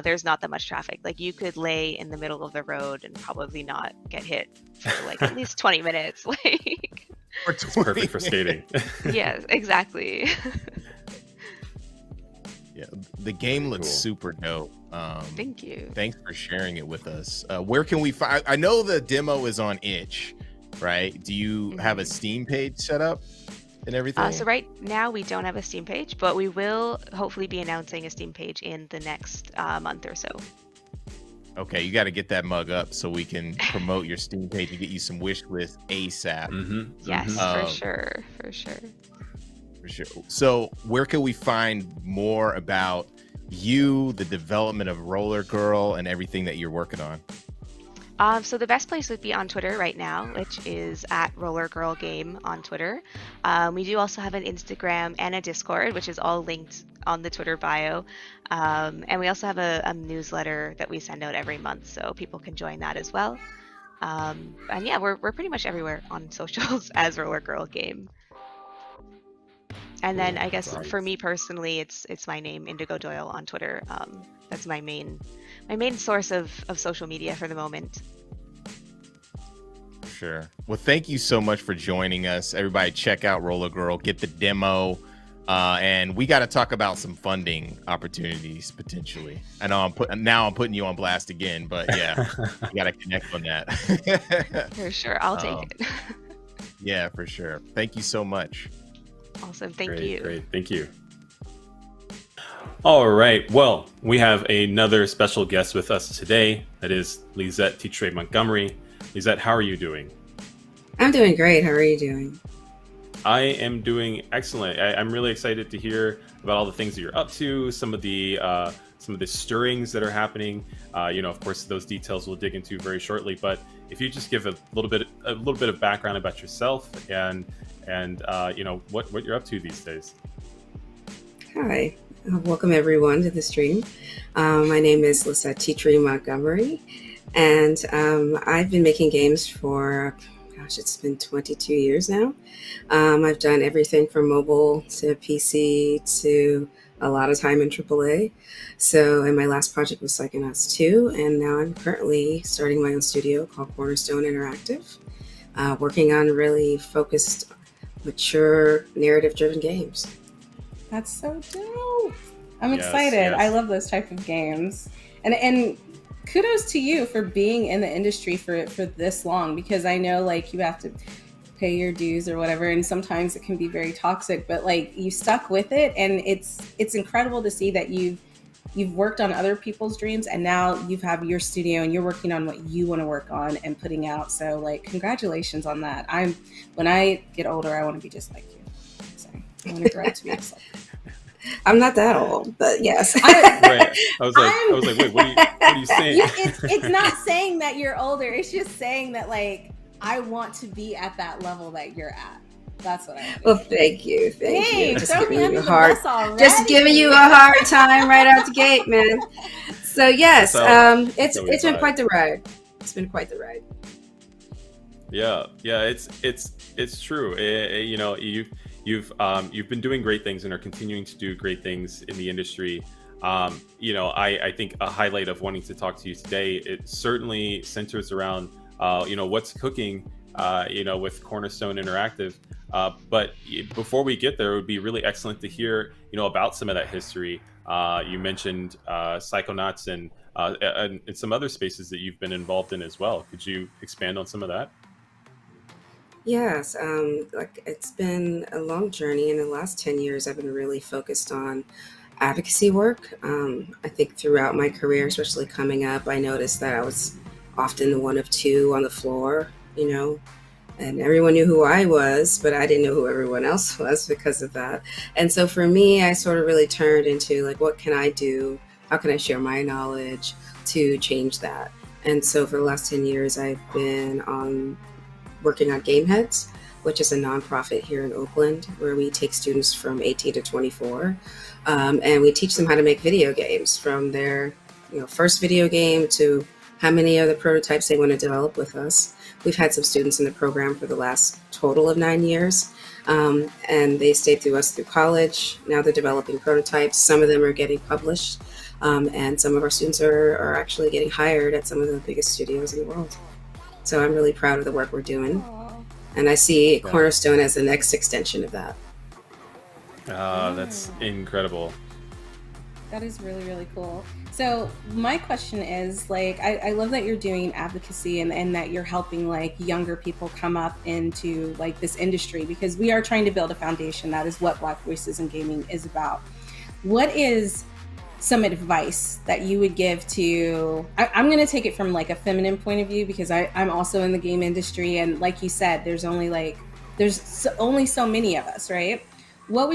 there's not that much traffic. You could lay in the middle of the road and probably not get hit for at least 20 minutes. It's perfect for skating. Yes, exactly. Yeah, the game looks super dope. Thank you. Thanks for sharing it with us. Where can we find? I know the demo is on itch, right? Do you have a Steam page set up and everything? So right now we don't have a Steam page, but we will hopefully be announcing a Steam page in the next month or so. Okay, you got to get that mug up so we can promote your Steam page and get you some wish list ASAP. Yes, for sure. For sure. So where can we find more about you, the development of Roller Girl, and everything that you're working on? So the best place would be on Twitter right now, which is at Roller Girl Game on Twitter. We do also have an Instagram and a Discord, which is all linked on the Twitter bio. And we also have a newsletter that we send out every month, so people can join that as well. And yeah, we're pretty much everywhere on socials as Roller Girl Game. And then I guess for me personally, it's my name, Indigo Doyle, on Twitter. That's my main source of social media for the moment. Sure. Well, thank you so much for joining us. Everybody check out Roller Girl, get the demo. And we got to talk about some funding opportunities potentially. I know I'm putting you on blast again, but yeah, we got to connect on that. For sure. I'll take it. Yeah, for sure. Thank you so much. Awesome. Thank you. Great. Thank you. All right. Well, we have another special guest with us today. That is Lisette Titre Montgomery. Lisette, how are you doing? I'm doing great. How are you doing? I am doing excellent. I'm really excited to hear about all the things that you're up to, some of the stirrings that are happening. Of course, those details we'll dig into very shortly. But if you just give a little bit of background about yourself and what you're up to these days. Hi, welcome everyone to the stream. My name is Lisette Titre Montgomery, and I've been making games for, it's been 22 years now. I've done everything from mobile to PC to a lot of time in AAA. And my last project was Psychonauts 2, and now I'm currently starting my own studio called Cornerstone Interactive, working on really focused, mature, narrative-driven games. That's so dope. I'm excited. Yes. I love those type of games. And kudos to you for being in the industry for this long, because I know you have to pay your dues or whatever, and sometimes it can be very toxic, but you stuck with it, and it's incredible to see that you've worked on other people's dreams, and now you have your studio and you're working on what you want to work on and putting out. So congratulations on that. When I get older, I want to be just like you. So I want to grow to myself. I'm not that old, but yes. Right. I I'm- was like, wait, what are you saying? it's not saying that you're older. It's just saying that like I want to be at that level that you're at. That's what I want. Well, thank you. Thank Hey, you. Just throw me giving you under a the hard, bus already. just giving you a hard time right out the gate, man. So yes, That's how it's we been vibe. quite the ride. It's been quite the ride. Yeah, it's true. You know, you've been doing great things and are continuing to do great things in the industry. You know, I think a highlight of wanting to talk to you today, it certainly centers around you know, what's cooking you know, with Cornerstone Interactive. But before we get there, it would be really excellent to hear, you know, about some of that history. You mentioned Psychonauts and some other spaces that you've been involved in as well. Could you expand on some of that? Yes, like it's been a long journey. In the last 10 years, I've been really focused on advocacy work. I think throughout my career, especially coming up, I noticed that I was often the one of two on the floor, you know, and everyone knew who I was, but I didn't know who everyone else was because of that. And so for me, I sort of really turned into like, what can I do? How can I share my knowledge to change that? And so for the last 10 years, I've been working on Gameheads, which is a nonprofit here in Oakland, where we take students from 18 to 24, and we teach them how to make video games, from their first video game to how many other prototypes they want to develop with us. We've had some students in the program for the last total of 9 years, and they stayed through us through college. Now they're developing prototypes. Some of them are getting published, and some of our students are actually getting hired at some of the biggest studios in the world. So I'm really proud of the work we're doing. And I see Cornerstone as the next extension of that. That's incredible. That is really, really cool. So my question is, like, I love that you're doing advocacy and that you're helping like younger people come up into like this industry, because we are trying to build a foundation. That is what Black Voices in Gaming is about. What is some advice that you would give to, I'm going to take it from like a feminine point of view, because I'm also in the game industry, and like you said, there's only so many of us, right? What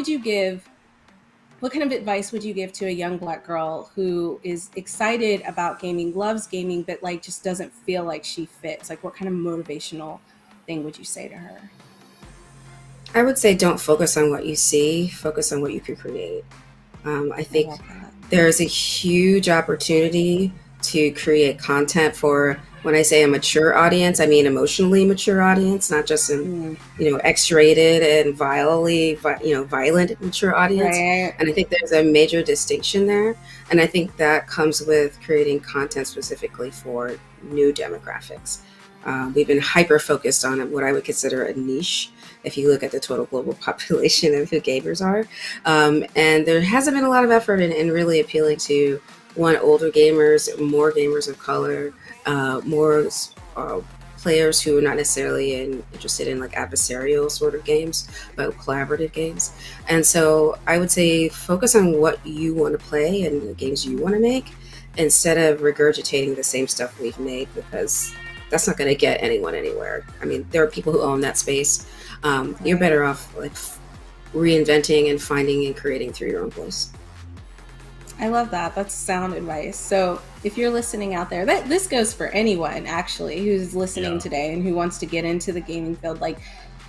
kind of advice would you give to a young Black girl who is excited about gaming, loves gaming, but like just doesn't feel like she fits? Like, what kind of motivational thing would you say to her? I would say don't focus on what you see, focus on what you can create. I think there's a huge opportunity to create content for, when I say a mature audience, I mean emotionally mature audience, not just an X-rated and violent mature audience. Right. And I think there's a major distinction there. And I think that comes with creating content specifically for new demographics. We've been hyper focused on what I would consider a niche, if you look at the total global population of who gamers are. And there hasn't been a lot of effort in really appealing to, one, older gamers, more gamers of color, more players who are not necessarily interested in like adversarial sort of games, but collaborative games. And so I would say focus on what you want to play and the games you want to make, instead of regurgitating the same stuff we've made, because that's not going to get anyone anywhere. I mean, there are people who own that space. You're better off like reinventing and finding and creating through your own voice. I love that. That's sound advice. So if you're listening out there, this goes for anyone actually who's listening today and who wants to get into the gaming field, like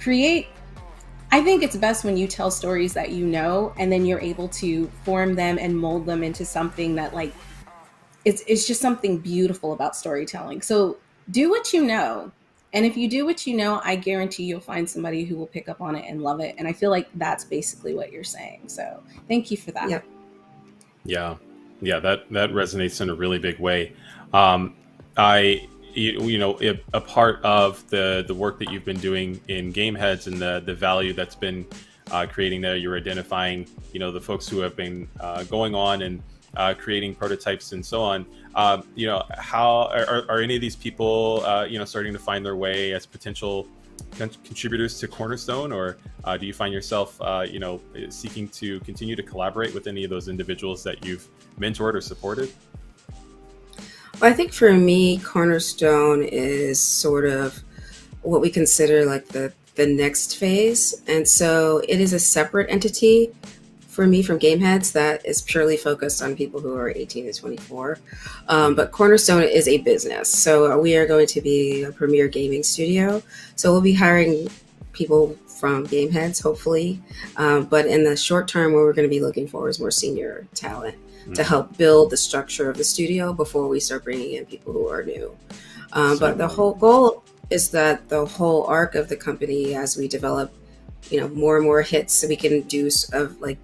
I think it's best when you tell stories that you know, and then you're able to form them and mold them into something that like, it's just something beautiful about storytelling. So do what you know. And if you do what you know, I guarantee you'll find somebody who will pick up on it and love it. And I feel like that's basically what you're saying. So thank you for that. Yep. Yeah, that resonates in a really big way. A part of the work that you've been doing in Gameheads and the value that's been creating there, you're identifying, the folks who have been going on and creating prototypes and so on. How are any of these people, starting to find their way as potential contributors to Cornerstone, or do you find yourself, seeking to continue to collaborate with any of those individuals that you've mentored or supported? Well, I think for me, Cornerstone is sort of what we consider like the next phase. And so it is a separate entity for me from Gameheads that is purely focused on people who are 18 to 24. But Cornerstone is a business. So we are going to be a premier gaming studio. So we'll be hiring people from Gameheads, hopefully. But in the short term, what we're going to be looking for is more senior talent to help build the structure of the studio before we start bringing in people who are new. But the whole goal is that the whole arc of the company, as we develop, more and more hits, so we can do of like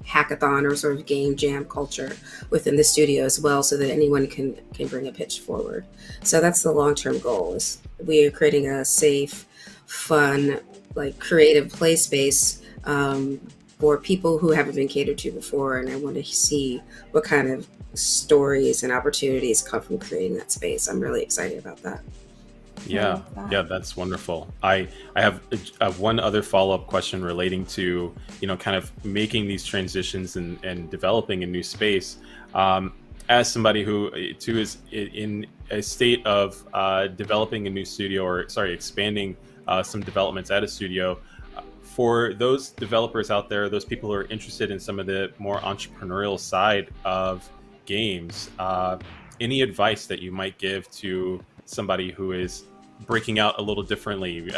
hackathon or sort of game jam culture within the studio as well, so that anyone can bring a pitch forward. So that's the long-term goal. Is we are creating a safe, fun, like creative play space for people who haven't been catered to before, and I want to see what kind of stories and opportunities come from creating that space. I'm really excited about that. Yeah, that's wonderful. I have one other follow-up question relating to, kind of making these transitions and developing a new space. As somebody who too is in a state of developing a new studio, or expanding some developments at a studio, for those developers out there, those people who are interested in some of the more entrepreneurial side of games, any advice that you might give to somebody who is breaking out a little differently,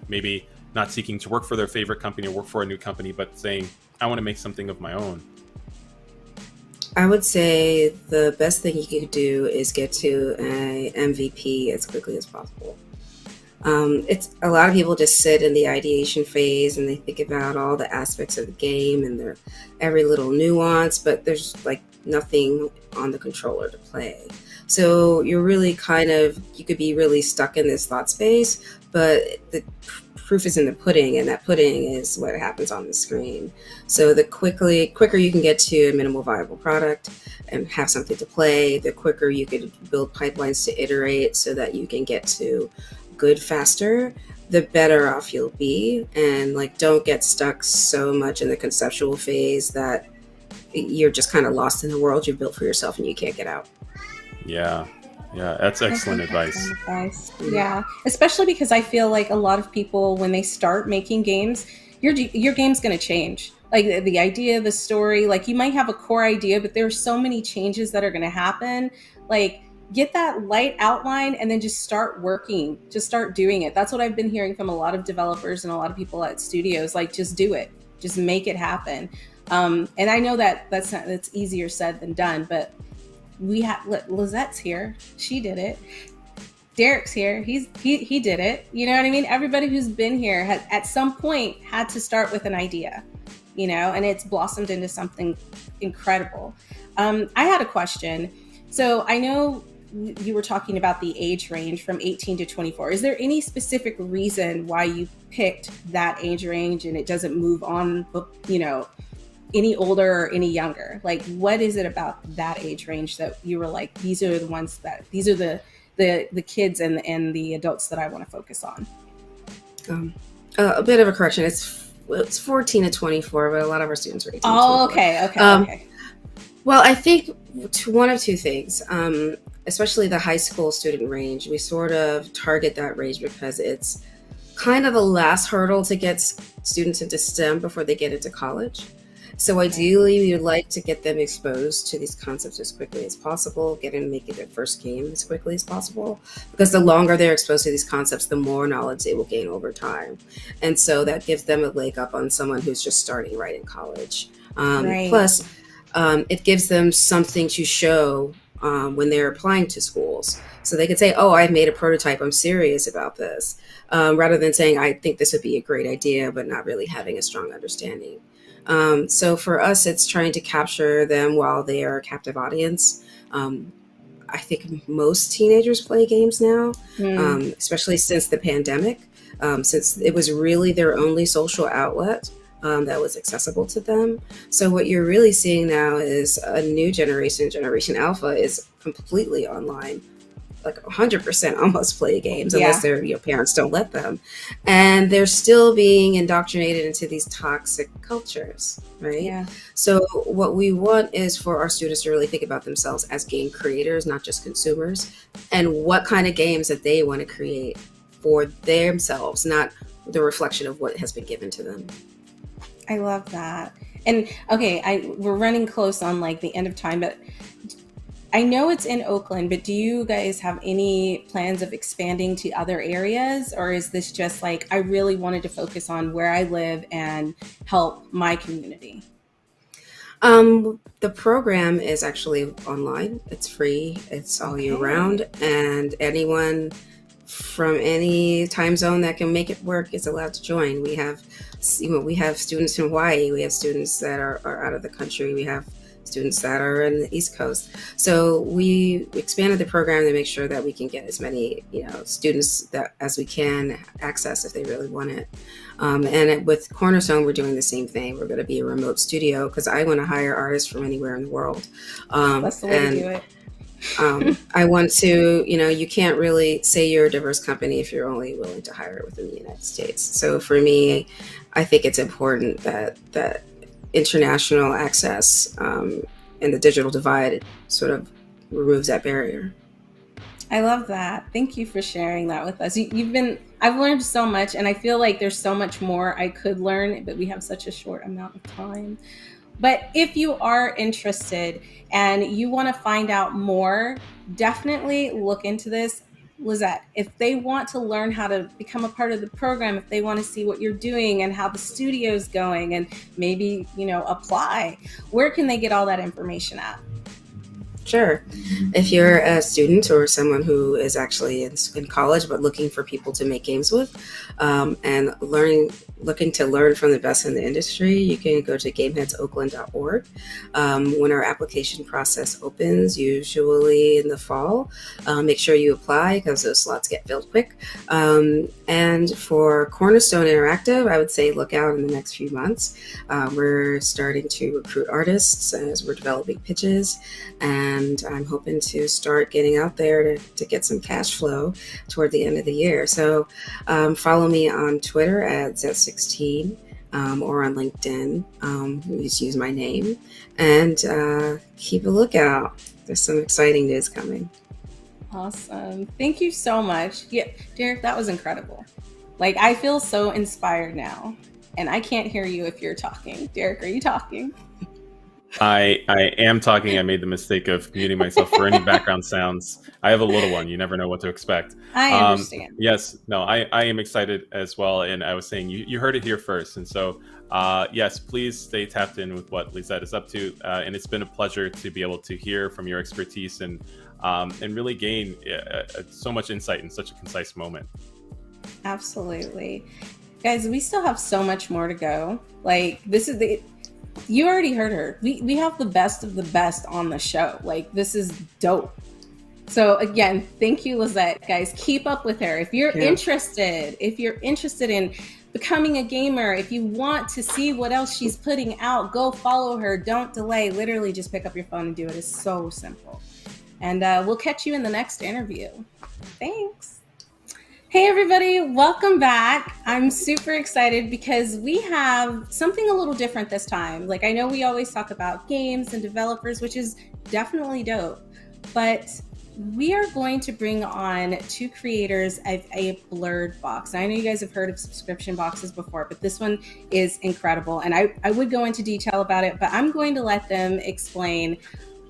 maybe not seeking to work for their favorite company or work for a new company, but saying, I want to make something of my own? I would say the best thing you could do is get to a MVP as quickly as possible. It's a lot of people just sit in the ideation phase and they think about all the aspects of the game and their every little nuance, but there's like nothing on the controller to play. So you're really you could be really stuck in this thought space, but the proof is in the pudding, and that pudding is what happens on the screen. So the quicker you can get to a minimal viable product and have something to play, the quicker you could build pipelines to iterate so that you can get to good faster, the better off you'll be. And don't get stuck so much in the conceptual phase that you're just kind of lost in the world you've built for yourself and you can't get out. Yeah, that's excellent advice. Yeah, especially because I feel like a lot of people, when they start making games, your game's going to change. Like the idea, the story, you might have a core idea, but there's so many changes that are going to happen. Get that light outline and then just start working, just start doing it. That's what I've been hearing from a lot of developers and a lot of people at studios, just do it, just make it happen. And I know that's easier said than done, but we have Lizette's here. She did it. Derek's here. He did it. You know what I mean? Everybody who's been here has at some point had to start with an idea, and it's blossomed into something incredible. I had a question. So I know you were talking about the age range from 18 to 24. Is there any specific reason why you picked that age range and it doesn't move on, any older or any younger? What is it about that age range that you were like, these are the kids and the adults that I want to focus on? A bit of a correction. It's 14 to 24, but a lot of our students are 18 to 24. Oh, okay. Well, I think one of two things, especially the high school student range, we sort of target that range because it's kind of the last hurdle to get students into STEM before they get into college. So ideally, we would like to get them exposed to these concepts as quickly as possible, get them making their first game as quickly as possible, because the longer they're exposed to these concepts, the more knowledge they will gain over time. And so that gives them a leg up on someone who's just starting right in college. Right. Plus, it gives them something to show when they're applying to schools. So they could say, oh, I've made a prototype, I'm serious about this, rather than saying, I think this would be a great idea, but not really having a strong understanding. So for us, it's trying to capture them while they are a captive audience. I think most teenagers play games now, especially since the pandemic, since it was really their only social outlet that was accessible to them. So what you're really seeing now is a new Generation Alpha is completely online. 100% almost play games unless their parents don't let them, and they're still being indoctrinated into these toxic cultures, right? Yeah. So what we want is for our students to really think about themselves as game creators, not just consumers, and what kind of games that they want to create for themselves, not the reflection of what has been given to them. I love that. And okay, we're running close on like the end of time, but I know it's in Oakland, but do you guys have any plans of expanding to other areas? Or is this just like, I really wanted to focus on where I live and help my community? The program is actually online. It's free. It's all year round, and anyone from any time zone that can make it work is allowed to join. We have students in Hawaii. We have students that are out of the country. We have students that are in the East Coast. So we expanded the program to make sure that we can get as many students that as we can access if they really want it. With Cornerstone, we're doing the same thing. We're going to be a remote studio because I want to hire artists from anywhere in the world. That's the way to do it. I want to, you can't really say you're a diverse company if you're only willing to hire it within the United States. So for me, I think it's important that international access and the digital divide sort of removes that barrier. I love that. Thank you for sharing that with us. I've learned so much, and I feel like there's so much more I could learn, but we have such a short amount of time. But if you are interested and you want to find out more, definitely look into this. Lizette, if they want to learn how to become a part of the program, if they want to see what you're doing and how the studio's going and maybe, apply, where can they get all that information at? Sure. If you're a student or someone who is actually in college but looking for people to make games with and looking to learn from the best in the industry, you can go to gameheadsoakland.org. When our application process opens, usually in the fall, make sure you apply because those slots get filled quick. And for Cornerstone Interactive, I would say look out in the next few months. We're starting to recruit artists as we're developing pitches, and I'm hoping to start getting out there to get some cash flow toward the end of the year. So follow me on Twitter at Z16 or on LinkedIn. Just use my name and keep a lookout. There's some exciting news coming. Awesome. Thank you so much. Yeah, Derek, that was incredible. Like, I feel so inspired now, and I can't hear you if you're talking. Derek, are you talking? I am talking. I made the mistake of muting myself for any background sounds. I have a little one. You never know what to expect. I understand. Yes. No, I am excited as well. And I was saying, you heard it here first. And so, yes, please stay tapped in with what Lizette is up to. And it's been a pleasure to be able to hear from your expertise and really gain so much insight in such a concise moment. Absolutely. Guys, we still have so much more to go. Like, you already heard her. We have the best of the best on the show. Like, this is dope. So again, thank you, Lizette. Guys, keep up with her. If you're interested in becoming a gamer, if you want to see what else she's putting out, go follow her. Don't delay. Literally just pick up your phone and do it. It's so simple. And we'll catch you in the next interview. Thanks. Hey everybody, welcome back. I'm super excited because we have something a little different this time. Like, I know we always talk about games and developers, which is definitely dope, but we are going to bring on two creators of a blurred box. I know you guys have heard of subscription boxes before, but this one is incredible. And I would go into detail about it, but I'm going to let them explain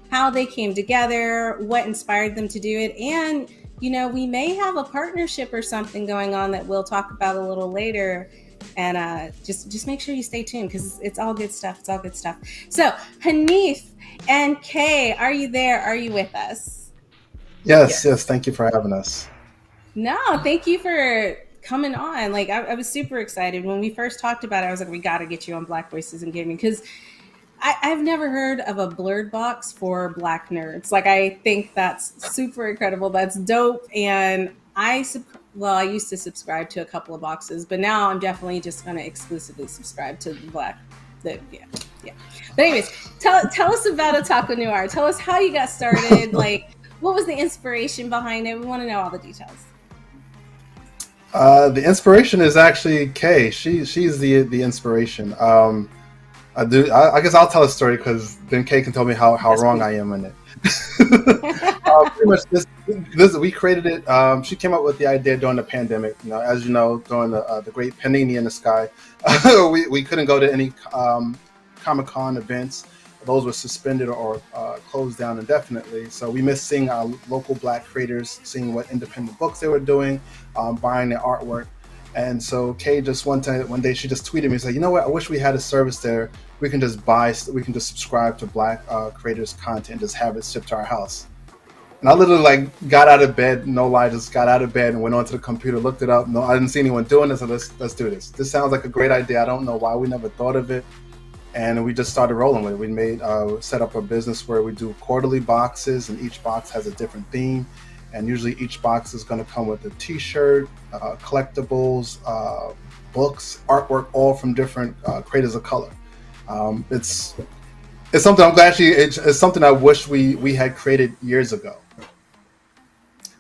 how they came together, what inspired them to do it, and we may have a partnership or something going on that we'll talk about a little later. And just make sure you stay tuned because it's all good stuff. It's all good stuff. So Hanif and Kay, are you there? Are you with us? Yes. Thank you for having us. No, thank you for coming on. Like, I was super excited when we first talked about it. I was like, we got to get you on Black Voices in Gaming because I've never heard of a blurred box for Black nerds. Like, I think that's super incredible. That's dope. And I used to subscribe to a couple of boxes, but now I'm definitely just going to exclusively subscribe to yeah. But anyways, tell us about Otaku Noir. Tell us how you got started. Like, what was the inspiration behind it? We want to know all the details. The inspiration is actually Kay. She's the inspiration. I guess I'll tell a story because then Kay can tell me how wrong I am in it. Pretty much this we created it. She came up with the idea during the pandemic. As you know, during the great panini in the sky, we couldn't go to any Comic-Con events. Those were suspended or closed down indefinitely. So we missed seeing our local Black creators, seeing what independent books they were doing, buying their artwork. And so Kay just one day she just tweeted me, said, you know what, I wish we had a service there. We can just subscribe to Black creators' content and just have it shipped to our house. And I literally like got out of bed, no lie, just got out of bed and went onto the computer, looked it up. No, I didn't see anyone doing this, so let's do this. This sounds like a great idea. I don't know why we never thought of it. And we just started rolling with it. We set up a business where we do quarterly boxes, and each box has a different theme. And usually each box is going to come with a t-shirt, collectibles, books, artwork, all from different creators of color. It's something I'm glad it's something I wish we had created years ago.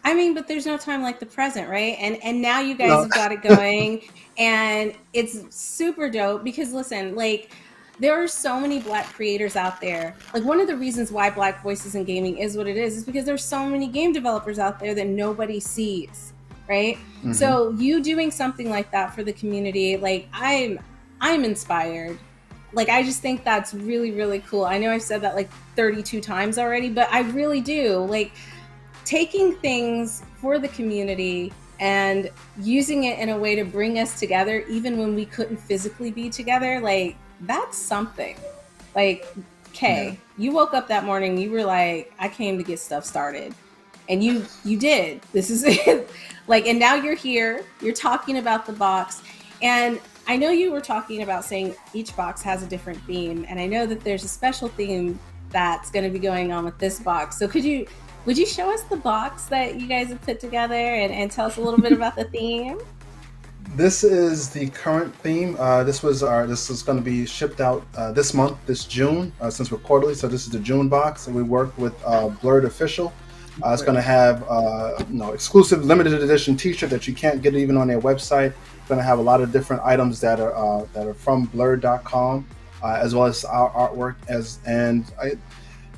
I mean, but there's no time like the present, right? And now you guys have got it going, and it's super dope because listen, like there are so many Black creators out there. Like one of the reasons why Black Voices in Gaming is what it is because there's so many game developers out there that nobody sees, right? Mm-hmm. So you doing something like that for the community, like I'm inspired. Like I just think that's really, really cool. I know I've said that like 32 times already, but I really do. Like taking things for the community and using it in a way to bring us together, even when we couldn't physically be together, like that's something. Like, Kay, you woke up that morning, you were like, I came to get stuff started. And you did. This is it. Like, and now you're here, you're talking about the box. And I know you were talking about saying each box has a different theme. And I know that there's a special theme that's going to be going on with this box. So would you show us the box that you guys have put together and tell us a little bit about the theme? This is the current theme. This is going to be shipped out this month, this June, since we're quarterly. So this is the June box, and we worked with Blurred Official. It's going to have exclusive limited edition T-shirt that you can't get even on their website. It's going to have a lot of different items that are from Blurred.com, as well as our artwork.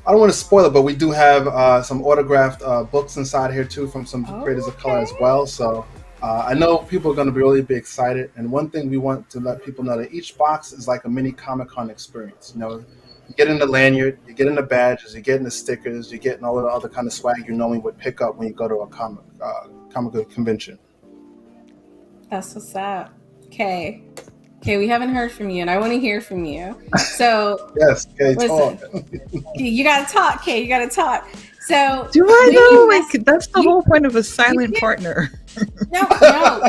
I don't want to spoil it, but we do have some autographed books inside here too from some creators of color as well. So I know people are going to really be excited. And one thing we want to let people know that each box is like a mini Comic-Con experience. You know, you get in the lanyard, you get in the badges, you get in the stickers, you get in all of the other kind of swag you normally would pick up when you go to a comic convention. That's what's up. Okay, we haven't heard from you, and I want to hear from you. So yes, Kay, listen, you gotta talk, Kay. You gotta talk. So do I know? Like that's the whole point of a silent partner. No,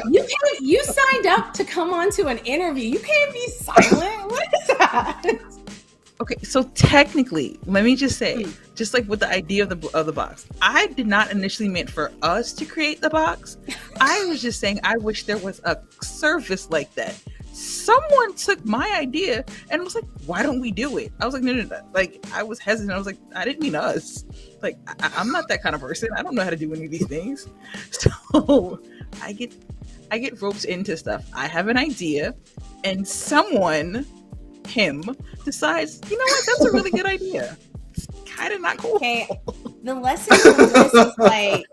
you signed up to come on to an interview. You can't be silent. What is that? Okay, so technically, let me just say, just like with the idea of the box, I did not initially meant for us to create the box. I was just saying I wish there was a service like that. Someone took my idea and was like, why don't we do it? I was like, no. Like, I was hesitant. I was like, I didn't mean us. Like, I'm not that kind of person. I don't know how to do any of these things. So I get roped into stuff. I have an idea and him decides, you know what, that's a really good idea. It's kind of not cool. Okay, the lesson from this is like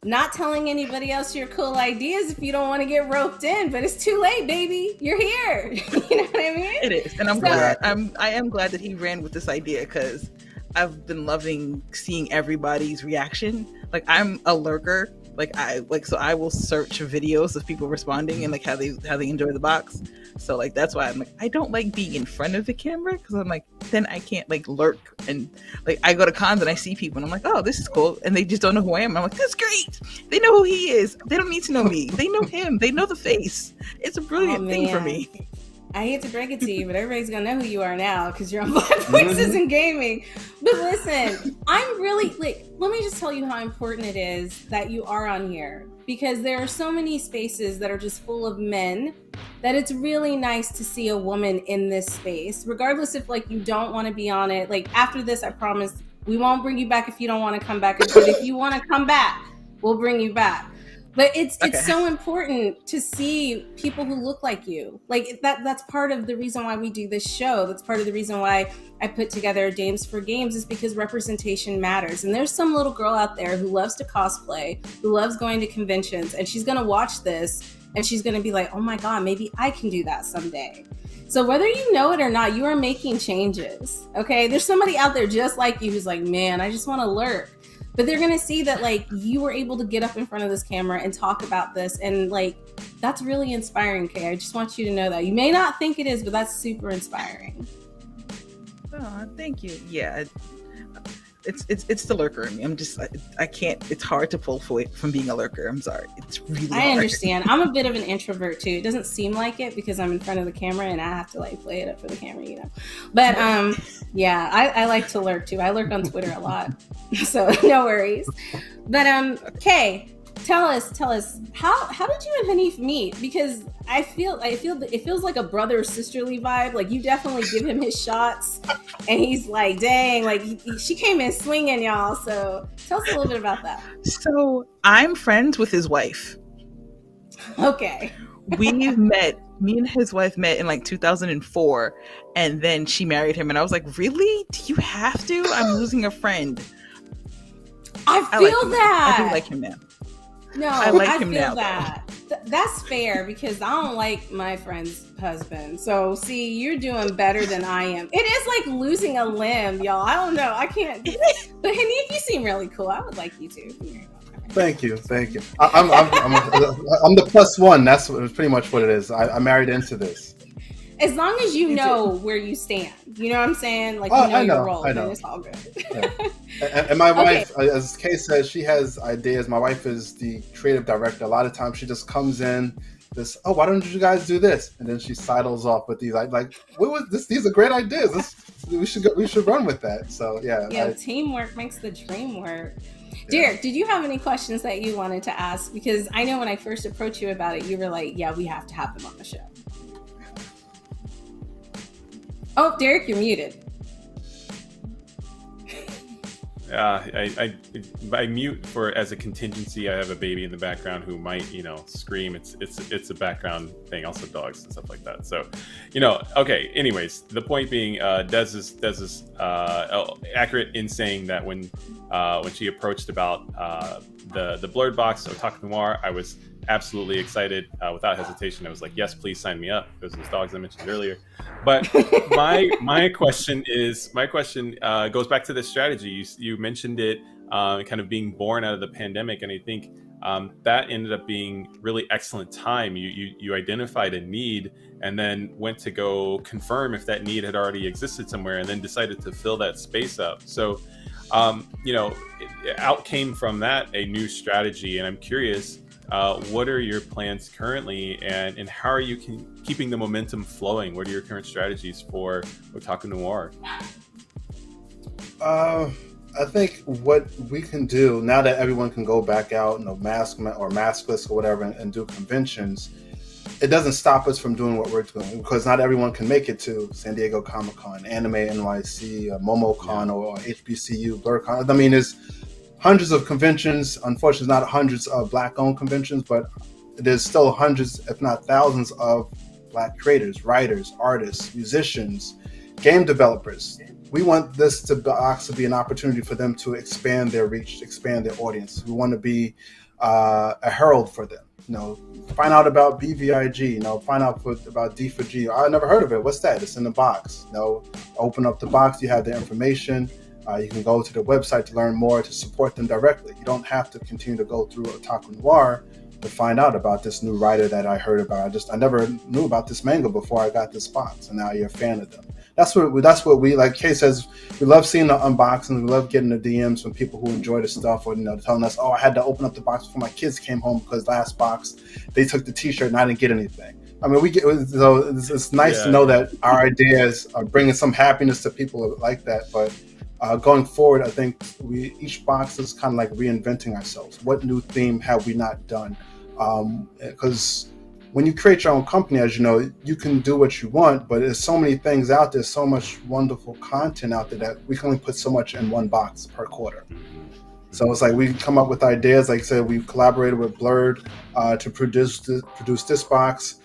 not telling anybody else your cool ideas if you don't want to get roped in, but it's too late, baby. You're here. You know what I mean? It is, and I am glad that he ran with this idea because I've been loving seeing everybody's reaction. Like I'm a lurker. So I will search videos of people responding and like how they enjoy the box. So like that's why I'm like I don't like being in front of the camera because I'm like then I can't like lurk and like I go to cons and I see people and I'm like oh this is cool and they just don't know who I am. I'm like that's great. They know who he is. They don't need to know me. They know him. They know the face. It's a brilliant thing for me. I hate to break it to you, but everybody's gonna know who you are now because you're on Black Voices in Gaming. But listen, I'm really let me just tell you how important it is that you are on here because there are so many spaces that are just full of men that it's really nice to see a woman in this space, regardless if like you don't want to be on it. Like after this, I promise we won't bring you back if you don't want to come back. But if you want to come back, we'll bring you back. But it's so important to see people who look like you. Like that's part of the reason why we do this show. That's part of the reason why I put together Dames for Games is because representation matters. And there's some little girl out there who loves to cosplay, who loves going to conventions, and she's going to watch this and she's going to be like, oh my God, maybe I can do that someday. So whether you know it or not, you are making changes. Okay, there's somebody out there just like you who's like, man, I just want to lurk. But they're gonna see that like you were able to get up in front of this camera and talk about this, and like that's really inspiring, Kay. I just want you to know that. You may not think it is, but that's super inspiring. Oh, thank you. Yeah, it's the lurker in me. I'm just I can't. It's hard to pull away from being a lurker. I'm sorry. It's really hard. I understand. I'm a bit of an introvert too. It doesn't seem like it because I'm in front of the camera and I have to like play it up for the camera, you know. But yeah, I like to lurk too. I lurk on Twitter a lot, so no worries. But Kay, tell us how did you and Hanif meet? Because I feel it feels like a brother sisterly vibe. Like you definitely give him his shots, and he's like, dang, like she came in swinging, y'all. So tell us a little bit about that. So I'm friends with his wife. Okay. We've met. Me and his wife met in like 2004, and then she married him. And I was like, really? Do you have to? I'm losing a friend. I feel that. I do like him now. No, I like him feel now, that. That's fair because I don't like my friend's husband. So, see, you're doing better than I am. It is like losing a limb, y'all. I don't know. I can't. But Hanif, you seem really cool. I would like you to. Thank you. I'm the plus one. That's pretty much what it is. I married into this. As long as you know where you stand, you know what I'm saying? Like, you know your role, then it's all good. Yeah. And my wife, as Kay says, she has ideas. My wife is the creative director. A lot of times she just comes in, why don't you guys do this? And then she sidles off with these, like, what was this? These are great ideas. We should run with that. So, yeah. Yeah, teamwork makes the dream work. Derek, did you have any questions that you wanted to ask? Because I know when I first approached you about it, you were like, yeah, we have to have them on the show. Oh, Derek, you're muted. I mute for as a contingency. I have a baby in the background who might, scream. It's a background thing. Also dogs and stuff like that. So, okay. Anyways, the point being, Des is accurate in saying that when she approached about the blurred box Otaku Noir, I was absolutely excited. Without hesitation, I was like, yes, please sign me up. Those are those dogs I mentioned earlier. But my question goes back to the strategy. You mentioned it kind of being born out of the pandemic, and I think that ended up being really excellent time. You identified a need and then went to go confirm if that need had already existed somewhere, and then decided to fill that space up. So out came from that a new strategy, and I'm curious, what are your plans currently, and how are you keeping the momentum flowing? What are your current strategies for Otaku Noir? I think what we can do now that everyone can go back out, maskless or whatever, and do conventions, it doesn't stop us from doing what we're doing, because not everyone can make it to San Diego Comic-Con, Anime NYC, MomoCon, or HBCU, BlurCon. I mean, there's hundreds of conventions. Unfortunately, not hundreds of Black-owned conventions, but there's still hundreds, if not thousands, of Black creators, writers, artists, musicians, game developers. We want this to be an opportunity for them to expand their reach, expand their audience. We want to be a herald for them. Find out about BVIG. Find out about D4G. I never heard of it. What's that? It's in the box. Open up the box. You have the information. You can go to the website to learn more, to support them directly. You don't have to continue to go through Otaku Noir to find out about this new writer that I heard about. I never knew about this manga before I got this box, and now you're a fan of them. That's what we like. Kay says, we love seeing the unboxings. We love getting the DMs from people who enjoy the stuff, or telling us, I had to open up the box before my kids came home because last box they took the T-shirt and I didn't get anything. I mean, it's nice to know that our ideas are bringing some happiness to people like that. But going forward, I think each box is kind of like reinventing ourselves. What new theme have we not done? Because when you create your own company, as you know, you can do what you want, but there's so many things out there, so much wonderful content out there that we can only put so much in one box per quarter. So it's like we come up with ideas. Like I said, we've collaborated with Blurred to produce this box.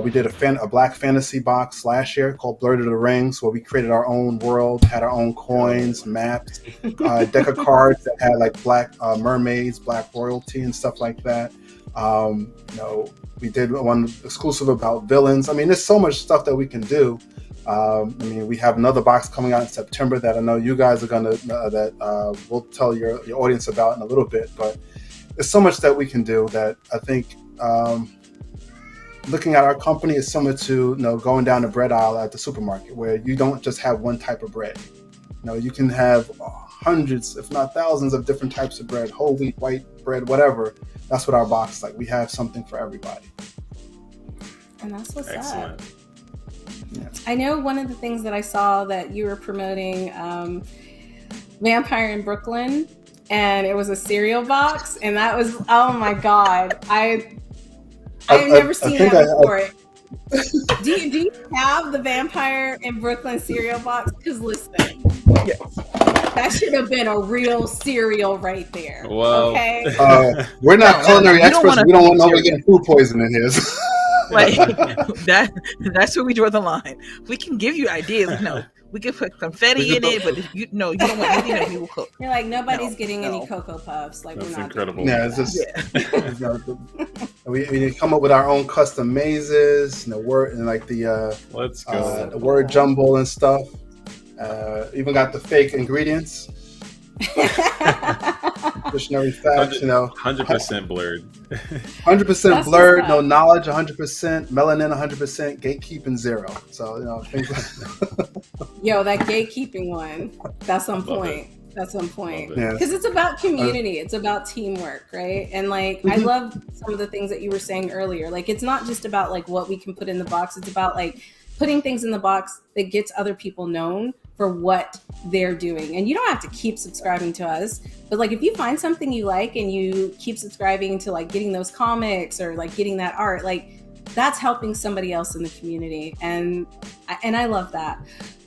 We did a Black fantasy box last year called Blurred of the Rings, where we created our own world, had our own coins, maps, deck of cards that had like Black mermaids, Black royalty, and stuff like that. We did one exclusive about villains. I mean, there's so much stuff that we can do. I mean, we have another box coming out in September that I know you guys are gonna we'll tell your audience about in a little bit. But there's so much that we can do that I think looking at our company is similar to going down the bread aisle at the supermarket, where you don't just have one type of bread. You can have hundreds, if not thousands, of different types of bread, whole wheat, white bread, whatever. That's what our box is like. We have something for everybody. And that's what's Excellent. up. Yeah. I know one of the things that I saw that you were promoting, Vampire in Brooklyn, and it was a cereal box, and that was, oh my God. I've never seen that before. Do you have the Vampire in Brooklyn cereal box? Because listen, that should have been a real cereal right there. Well, okay. We're not culinary experts. We don't want nobody getting food poisoning here. Like that's where we draw the line. We can give you ideas. We could put confetti in it, but you don't want anything that we will cook. You're like, nobody's getting any Cocoa Puffs. Like, that's we're not incredible. Yeah, it's just we come up with our own custom mazes, word and like the let's go the word jumble and stuff. Even got the fake ingredients. Dictionary facts, 100% blurred. 100% blurred, no knowledge, 100%, melanin, 100%, gatekeeping 0. So, things like Yo, that gatekeeping one, that's on point. That's on point. Because it's about community. It's about teamwork, right? And like, I love some of the things that you were saying earlier. Like, it's not just about like what we can put in the box. It's about like putting things in the box that gets other people known for what they're doing. And you don't have to keep subscribing to us, but like if you find something you like and you keep subscribing to like getting those comics or like getting that art, like that's helping somebody else in the community. And I love that.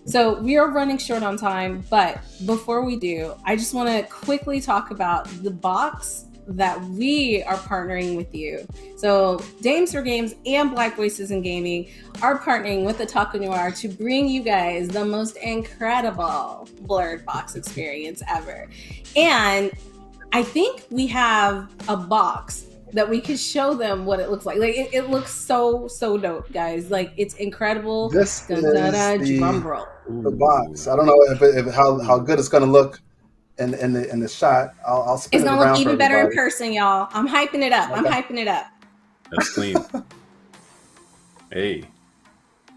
So we are running short on time, but before we do, I just want to quickly talk about the box that we are partnering with you. So Dames for Games and Black Voices in Gaming are partnering with Otaku Noir to bring you guys the most incredible blurred box experience ever. And I think we have a box that we can show them what it looks like. Like it looks so dope, guys. Like it's incredible. This is drum roll. The box. I don't know if how good it's gonna look in the shot. I'll spin it's it gonna around look even for better in everybody. person, y'all. I'm hyping it up. That's clean. Hey.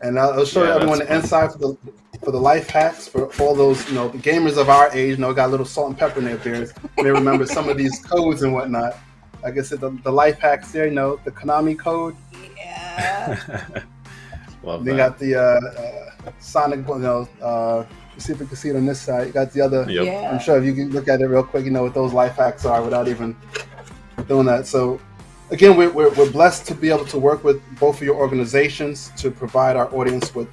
And I'll show everyone the inside for the life hacks for all those the gamers of our age. Got a little salt and pepper in their beards. They remember some of these codes and whatnot. Like I said, the life hacks there. The Konami code. Yeah. Love then that. got the Sonic. See if we can see it on this side. You got the other. Yep. Yeah. I'm sure if you can look at it real quick, what those life hacks are without even doing that. So, again, we're blessed to be able to work with both of your organizations to provide our audience with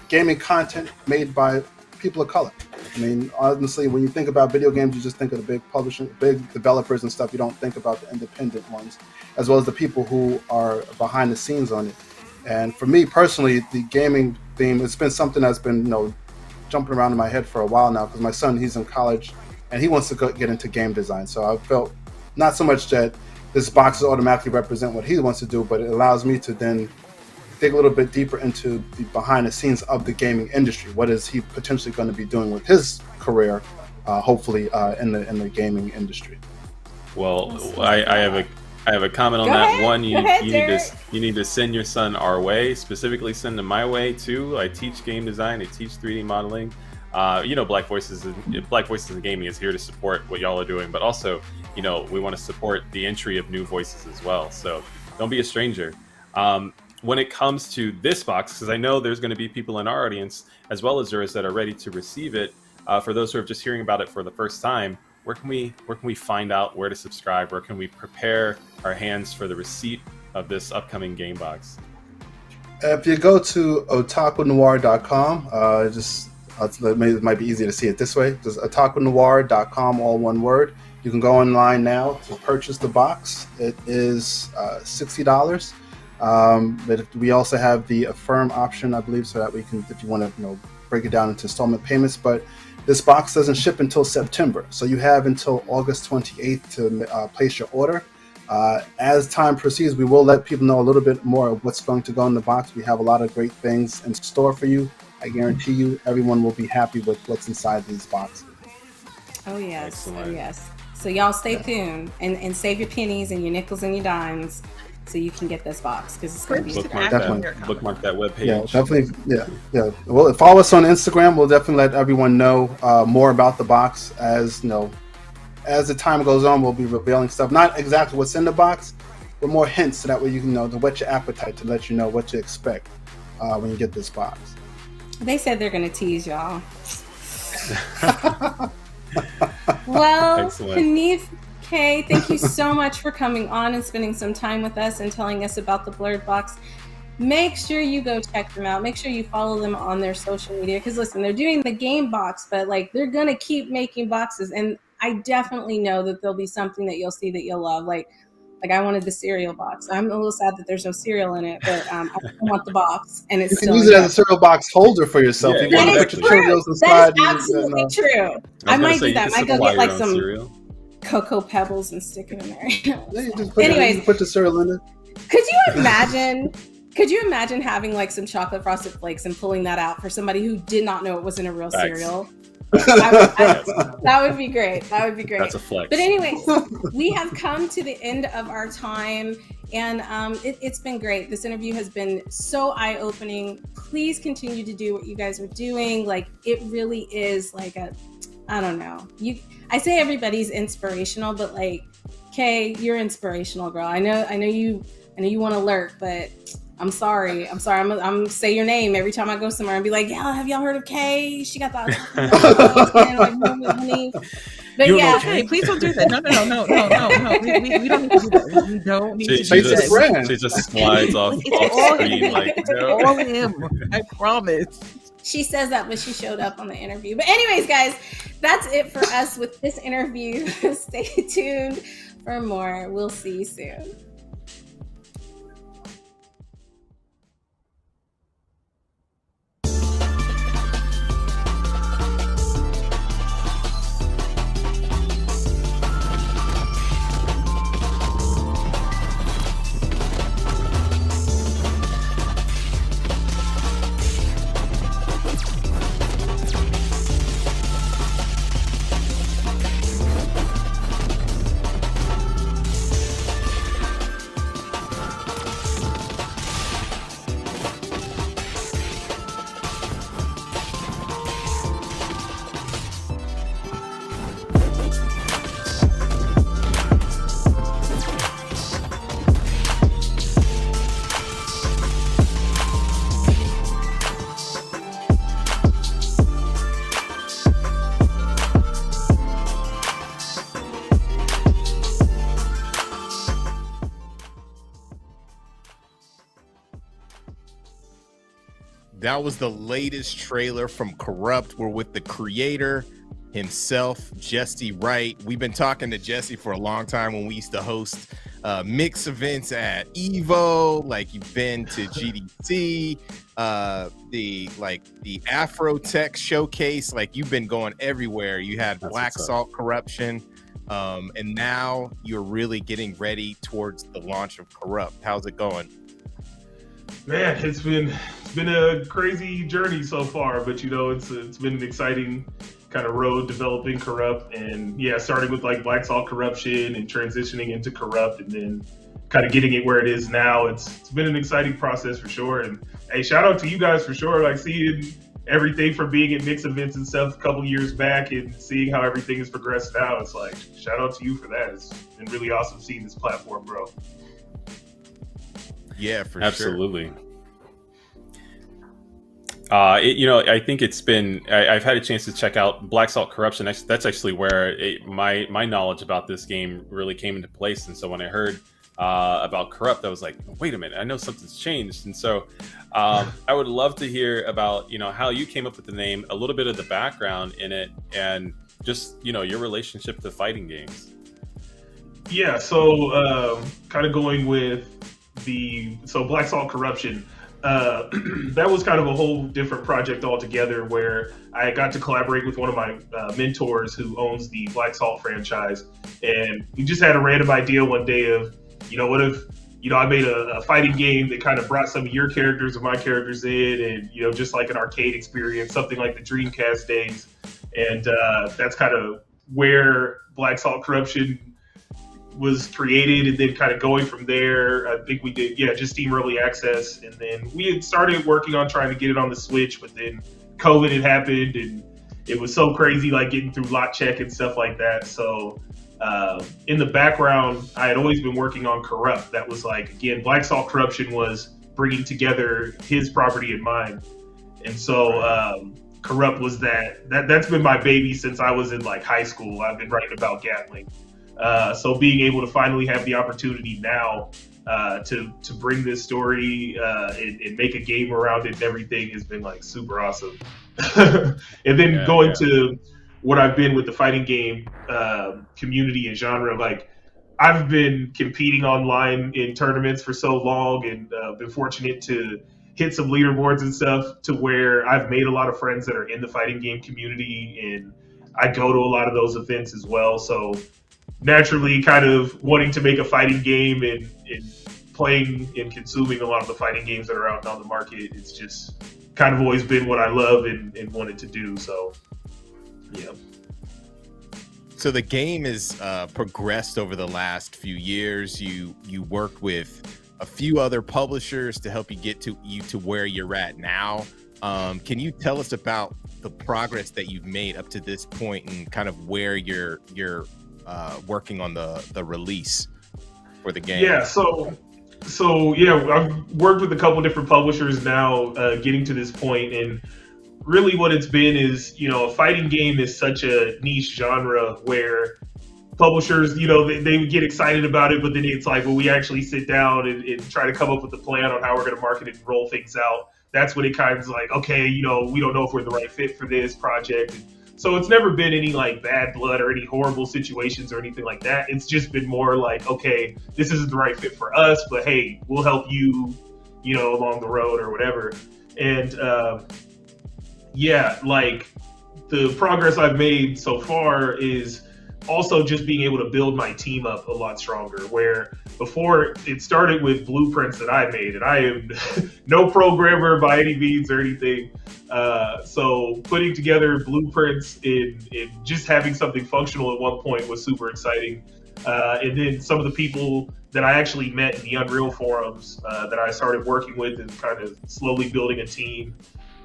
gaming content made by people of color. I mean, honestly, when you think about video games, you just think of the big publishing, big developers and stuff. You don't think about the independent ones, as well as the people who are behind the scenes on it. And for me personally, the gaming theme, it's been something that's been, jumping around in my head for a while now, because my son, he's in college and he wants to get into game design. So I felt not so much that this box automatically represent what he wants to do, but it allows me to then dig a little bit deeper into the behind the scenes of the gaming industry. What is he potentially going to be doing with his career, hopefully in the gaming industry? Well, I have a comment on Go that. ahead. One, you Derek. need to send your son our way, specifically send him my way too. I teach game design, I teach 3D modeling. Black Voices in Gaming is here to support what y'all are doing, but also, we want to support the entry of new voices as well. So don't be a stranger. When it comes to this box, because I know there's going to be people in our audience as well as yours that are ready to receive it. For those who are just hearing about it for the first time, where can we find out where to subscribe? Where can we prepare our hands for the receipt of this upcoming game box? If you go to otakunoir.com, it might be easier to see it this way. Just otakunoir.com, all one word. You can go online now to purchase the box. It is $60. But we also have the Affirm option, I believe, so that we can, if you want to, break it down into installment payments. But this box doesn't ship until September, so you have until August 28th to place your order. As time proceeds, we will let people know a little bit more of what's going to go in the box. We have a lot of great things in store for you. I guarantee you, everyone will be happy with what's inside these boxes. Oh yes, Excellent. oh yes. So y'all stay tuned and save your pennies and your nickels and your dimes so you can get this box because it's going to be Bookmark Definitely. bookmark that webpage. Yeah, definitely. Yeah. Well, follow us on Instagram. We'll definitely let everyone know more about the box as as the time goes on. We'll be revealing stuff, not exactly what's in the box, but more hints so that way you can to whet your appetite to let you know what to expect when you get this box. They said they're going to tease y'all. Well, Excellent. Hanif, Kay, thank you so much for coming on and spending some time with us and telling us about the Blurred Box. Make sure you go check them out. Make sure you follow them on their social media because listen, they're doing the game box, but like they're gonna keep making boxes, and I definitely know that there'll be something that you'll see that you'll love. Like I wanted the cereal box. I'm a little sad that there's no cereal in it, but I still want the box, and it's You can still use in it as there. a cereal box holder for yourself. Yeah, You want to That put is your true. Cheerios That inside. is absolutely true. I might do that. I might go get like some cereal. Cocoa Pebbles and stick it in there. Yeah, you just put, Anyways, put the cereal in it. could you imagine? Could you imagine having like some chocolate frosted flakes and pulling that out for somebody who did not know it wasn't a real Facts. cereal? Yes. That would be great. That would be great. That's a flex. But anyways, we have come to the end of our time, and it's been great. This interview has been so eye-opening. Please continue to do what you guys are doing. Like it really is like I don't know. I say everybody's inspirational, but like, Kay, you're inspirational, girl. I know you want to lurk, but I'm sorry. I'm say your name every time I go somewhere and be like, yeah, have y'all heard of Kay? She got that. But You yeah, know Hey, please don't do that. No. We don't need to do that. We don't need to do She that. she just slides off screen like All him. I promise. she says that, but she showed up on the interview. But anyways, guys, that's it for us with this interview. Stay tuned for more. We'll see you soon. That was the latest trailer from Corrupt. We're with the creator himself, Jesse Wright. We've been talking to Jesse for a long time when we used to host mix events at Evo. Like you've been to GDC, the Afro Tech showcase. Like you've been going everywhere. You had That's Black what's up. Salt Corruption, and now you're really getting ready towards the launch of Corrupt. How's it going? Man, it's been a crazy journey so far, but it's been an exciting kind of road developing Corrupt, and yeah, starting with like Black Salt Corruption and transitioning into Corrupt, and then kind of getting it where it is now. It's been an exciting process for sure. And hey, shout out to you guys for sure. Like seeing everything from being at mix events and stuff a couple years back and seeing how everything has progressed now. It's like shout out to you for that. It's been really awesome seeing this platform grow. Yeah, for Absolutely. I think it's been. I've had a chance to check out Black Salt Corruption. That's actually where my knowledge about this game really came into place. And so when I heard about Corrupt, I was like, wait a minute, I know something's changed. And so I would love to hear about how you came up with the name, a little bit of the background in it, and just your relationship to fighting games. Yeah, so kind of going with Black Salt Corruption. that was kind of a whole different project altogether, where I got to collaborate with one of my mentors who owns the Black Salt franchise, and we just had a random idea one day of, what if, I made a fighting game that kind of brought some of your characters and my characters in, and just like an arcade experience, something like the Dreamcast days, and that's kind of where Black Salt Corruption was created, and then kind of going from there. I think we did, just Steam Early Access, and then we had started working on trying to get it on the Switch, but then COVID had happened, and it was so crazy, like getting through lot check and stuff like that. So in the background, I had always been working on Corrupt. That was like, again, Black Salt Corruption was bringing together his property and mine, and so Corrupt was that's been my baby since I was in like high school. I've been writing about Gatling. So being able to finally have the opportunity now to bring this story and make a game around it and everything has been like super awesome. And then going to what I've been with the fighting game community and genre, like I've been competing online in tournaments for so long, and been fortunate to hit some leaderboards and stuff to where I've made a lot of friends that are in the fighting game community, and I go to a lot of those events as well. So naturally, kind of wanting to make a fighting game and playing and consuming a lot of the fighting games that are out on the market, it's just kind of always been what I love and wanted to do. So, yeah. So the game has progressed over the last few years. You worked with a few other publishers to help you get to where you're at now. Can you tell us about the progress that you've made up to this point and kind of where you're working on the release for the game? Yeah, so I've worked with a couple different publishers now, getting to this point, and really what it's been is, a fighting game is such a niche genre where publishers, they get excited about it, but then it's like, when we actually sit down and try to come up with a plan on how we're going to market it and roll things out, that's when it kind of is like, okay, we don't know if we're the right fit for this project. And so it's never been any like bad blood or any horrible situations or anything like that. It's just been more like, okay, this isn't the right fit for us, but hey, we'll help you, along the road or whatever. And like the progress I've made so far is also just being able to build my team up a lot stronger, where before it started with blueprints that I made, and I am no programmer by any means or anything. So putting together blueprints and just having something functional at one point was super exciting. And then some of the people that I actually met in the Unreal forums that I started working with and kind of slowly building a team.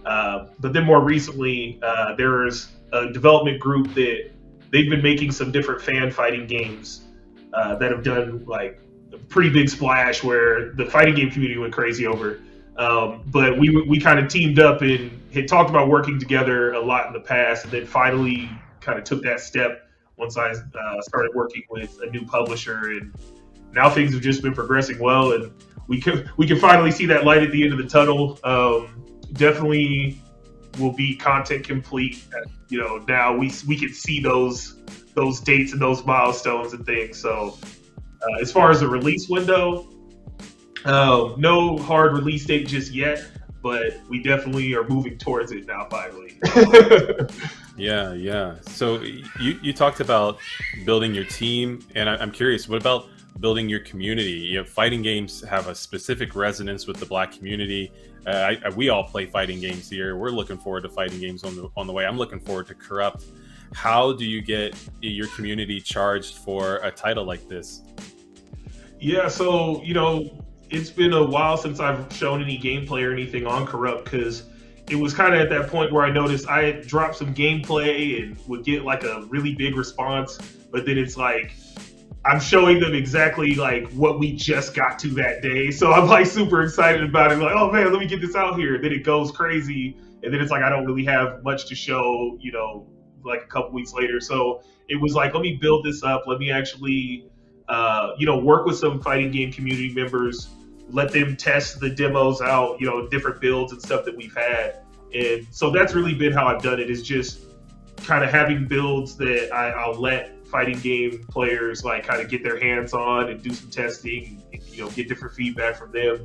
But then more recently, there's a development group that they've been making some different fan fighting games that have done like a pretty big splash where the fighting game community went crazy over. But we kind of teamed up and had talked about working together a lot in the past, and then finally kind of took that step once I started working with a new publisher, and now things have just been progressing well, and we can finally see that light at the end of the tunnel. Definitely will be content complete. Now we can see those dates and those milestones and things. So as far as the release window, no hard release date just yet, but we definitely are moving towards it now finally. Yeah. So you talked about building your team, and I'm curious, what about building your community? Fighting games have a specific resonance with the Black community. We all play fighting games here. We're looking forward to fighting games on the way. I'm looking forward to Corrupt. How do you get your community charged for a title like this? Yeah, so it's been a while since I've shown any gameplay or anything on Corrupt, because it was kind of at that point where I noticed I had dropped some gameplay and would get like a really big response, but then it's like I'm showing them exactly like what we just got to that day. So I'm like super excited about it. I'm like, oh man, let me get this out here. Then it goes crazy. And then it's like I don't really have much to show, like a couple weeks later. So it was like, let me build this up. Let me actually, work with some fighting game community members, let them test the demos out, different builds and stuff that we've had. And so that's really been how I've done it, is just kind of having builds that I'll let fighting game players like kind of get their hands on and do some testing and, get different feedback from them.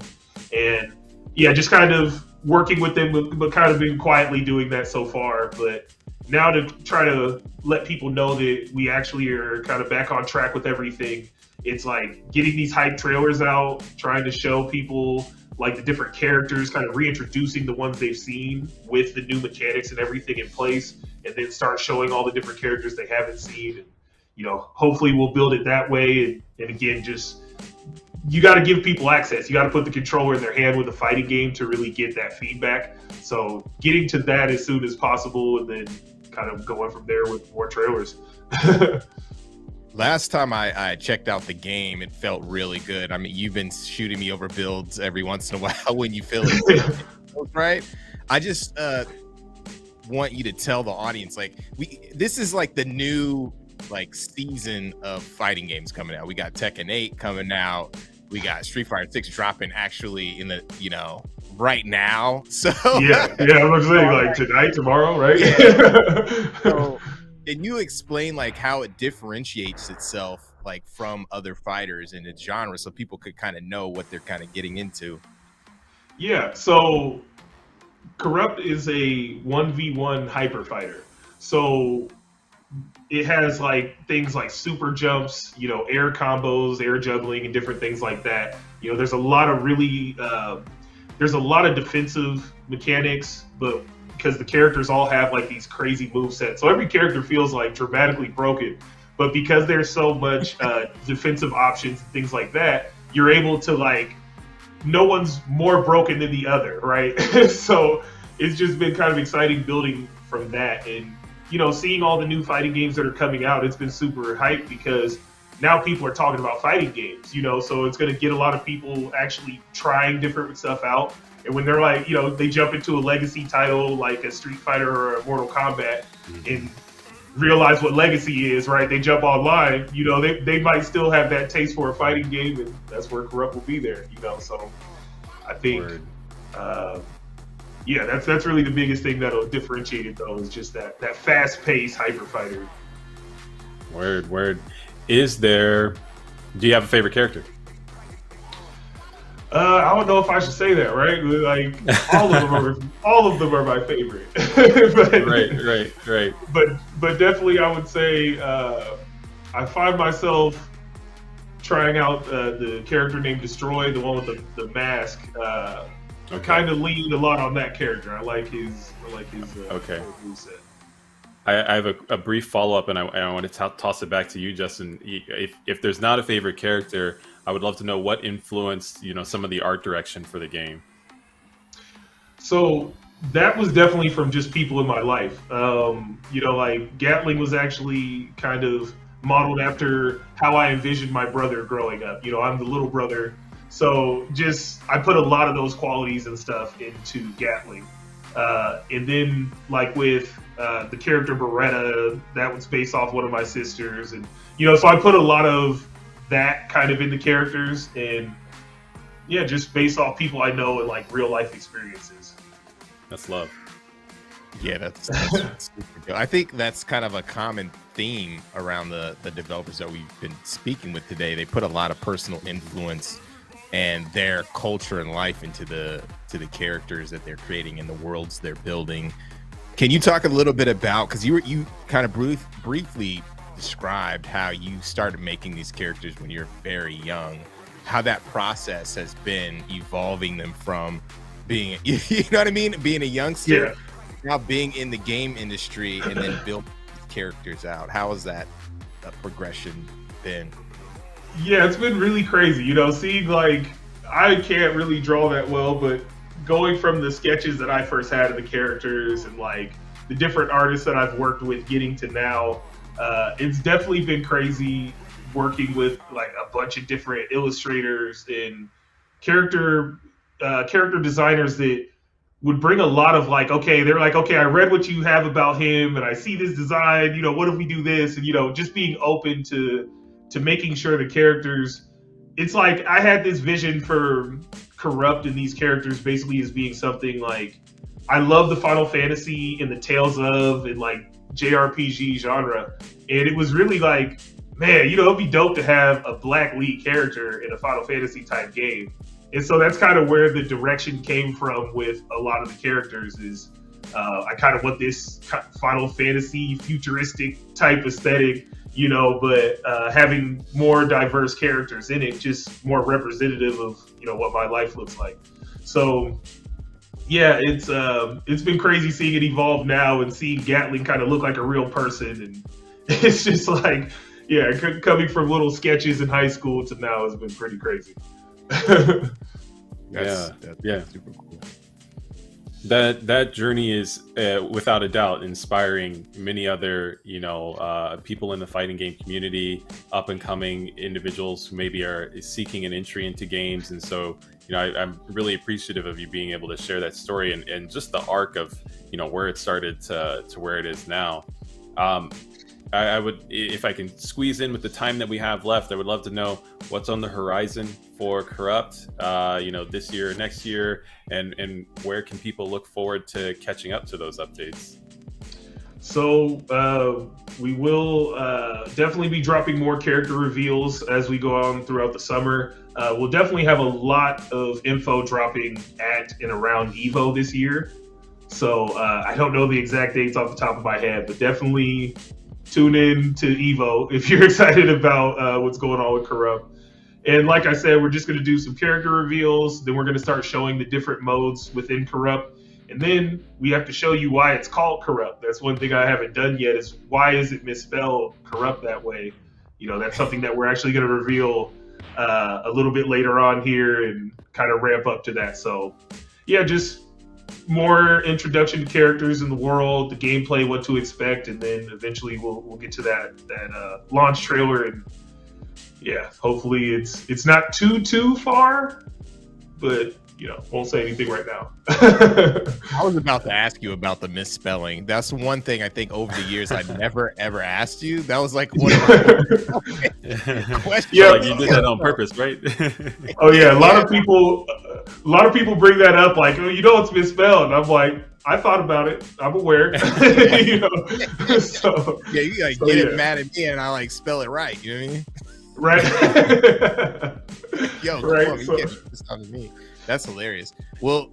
And yeah, just kind of working with them, but kind of been quietly doing that so far. But now to try to let people know that we actually are kind of back on track with everything, it's like getting these hype trailers out, trying to show people like the different characters, kind of reintroducing the ones they've seen with the new mechanics and everything in place, and then start showing all the different characters they haven't seen. And, you know, hopefully we'll build it that way. And again, just you got to give people access. You got to put the controller in their hand with a fighting game to really get that feedback. So getting to that as soon as possible, and then kind of going from there with more trailers. Last time I checked out the game, it felt really good. I mean, you've been shooting me over builds every once in a while when you feel it, right? I just want you to tell the audience, like, this is like the new like season of fighting games coming out. We got Tekken 8 coming out. We got Street Fighter 6 dropping actually in the, you know, right now. So yeah, I'm saying like tonight, tomorrow, right? So can you explain like how it differentiates itself like from other fighters in its genre, so people could kind of know what they're kind of getting into? Yeah, so Corrupt is a 1v1 hyper fighter. So it has like things like super jumps, you know, air combos, air juggling, and different things like that. You know, there's a lot of really there's a lot of defensive mechanics, but because the characters all have like these crazy movesets, so every character feels like dramatically broken. But because there's so much defensive options and things like that, you're able to like, no one's more broken than the other, right? So it's just been kind of exciting building from that. And, you know, seeing all the new fighting games that are coming out, it's been super hyped because now people are talking about fighting games, you know, so it's going to get a lot of people actually trying different stuff out. And when they're like, you know, they jump into a legacy title like a Street Fighter or a Mortal Kombat and realize what legacy is, right? They jump online, you know, they might still have that taste for a fighting game, and that's where Corrupt will be there, you know. So I think, yeah, that's really the biggest thing that'll differentiate it, though, is just that fast-paced hyper fighter. Word. Do you have a favorite character? I don't know if I should say that, right? Like all of them are my favorite. But, right. But definitely, I would say I find myself trying out the character named Destroy, the one with the mask. Kind of leaned a lot on that character. I like his moveset. I have a brief follow-up, and I want to toss it back to you, Justin. If there's not a favorite character, I would love to know what influenced, you know, some of the art direction for the game. So that was definitely from just people in my life. You know, like Gatling was actually kind of modeled after how I envisioned my brother growing up. You know, I'm the little brother. So just, I put a lot of those qualities and stuff into Gatling. And then like with the character Beretta, that was based off one of my sisters. And, you know, so I put a lot of that kind of into characters, and yeah, just based off people I know and like real life experiences. That's love. Yeah, that's super good. I think that's kind of a common theme around the developers that we've been speaking with today. They put a lot of personal influence and their culture and life into the characters that they're creating and the worlds they're building. Can you talk a little bit about, because you kind of briefly described how you started making these characters when you're very young, how that process has been evolving them from being, you know what I mean, being a youngster, now being in the game industry and then building characters out. How has that progression been? Yeah, it's been really crazy, you know, seeing like, I can't really draw that well, but going from the sketches that I first had of the characters and like the different artists that I've worked with getting to now, it's definitely been crazy working with like a bunch of different illustrators and character designers that would bring a lot of like, okay, they're like, okay, I read what you have about him and I see this design, you know, what if we do this? And, you know, just being open to making sure the characters, it's like I had this vision for Corrupt and these characters basically as being something like, I love the Final Fantasy and the Tales of and like JRPG genre. And it was really like, man, you know, it'd be dope to have a black lead character in a Final Fantasy type game. And so that's kind of where the direction came from with a lot of the characters is I kind of want this Final Fantasy futuristic type aesthetic, but having more diverse characters in it, just more representative of, what my life looks like. So yeah, it's been crazy seeing it evolve now and seeing Gatling kind of look like a real person. And it's just like, yeah, coming from little sketches in high school to now has been pretty crazy. That's super cool. That journey is without a doubt inspiring many other people in the fighting game community, up and coming individuals who maybe are seeking an entry into games. And so I'm really appreciative of you being able to share that story and just the arc of where it started to where it is now. I would, if I can squeeze in with the time that we have left, I would love to know what's on the horizon for Corrupt, this year, next year, and where can people look forward to catching up to those updates? So we will definitely be dropping more character reveals as we go on throughout the summer. We'll definitely have a lot of info dropping at and around EVO this year. So I don't know the exact dates off the top of my head, but definitely tune in to EVO if you're excited about what's going on with Corrupt. And like I said, we're just going to do some character reveals. Then we're going to start showing the different modes within Corrupt. And then we have to show you why it's called Corrupt. That's one thing I haven't done yet is why is it misspelled Corrupt that way? That's something that we're actually going to reveal a little bit later on here and kind of ramp up to that. So yeah, just more introduction to characters in the world, the gameplay, what to expect, and then eventually we'll get to that launch trailer. And yeah, hopefully it's not too far, but won't say anything right now. I was about to ask you about the misspelling. That's one thing I think over the years I never ever asked you. That was like one of my questions. Yeah, like you did that on purpose, right? Oh yeah, a lot of people bring that up, like, oh, it's misspelled. And I'm like, I thought about it. I'm aware. So yeah, you like get it mad at me, and I like spell it right. You know what I mean? Right. Yo, right. Come on, you can't do this to me. That's hilarious. Well,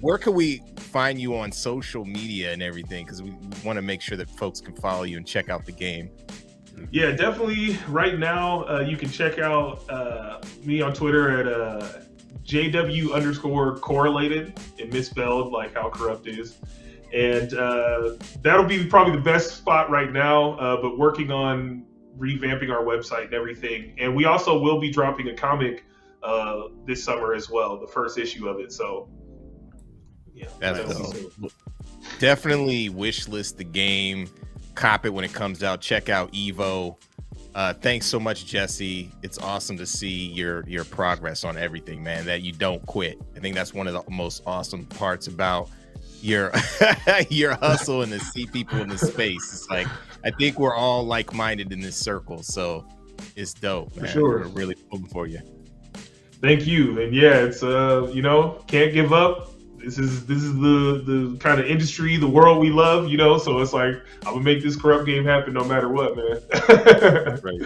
where can we find you on social media and everything? Because we want to make sure that folks can follow you and check out the game. Yeah, definitely. Right now, you can check out me on Twitter at JW_correlated and misspelled like how Corrupt is. And that'll be probably the best spot right now, but working on revamping our website and everything. And we also will be dropping a comic this summer as well, the first issue of it. So yeah, that's dope. Definitely wish list the game, cop it when it comes out, check out EVO. Thanks so much, Jesse. It's awesome to see your progress on everything, man, that you don't quit. I think that's one of the most awesome parts about your your hustle and to see people in this space. It's like I think we're all like-minded in this circle, so it's dope, man. For sure. We're really pulling for you. Thank you. And yeah, it's can't give up. This is the kind of industry, the world we love, so it's like I'm gonna make this Corrupt game happen no matter what, man. Right.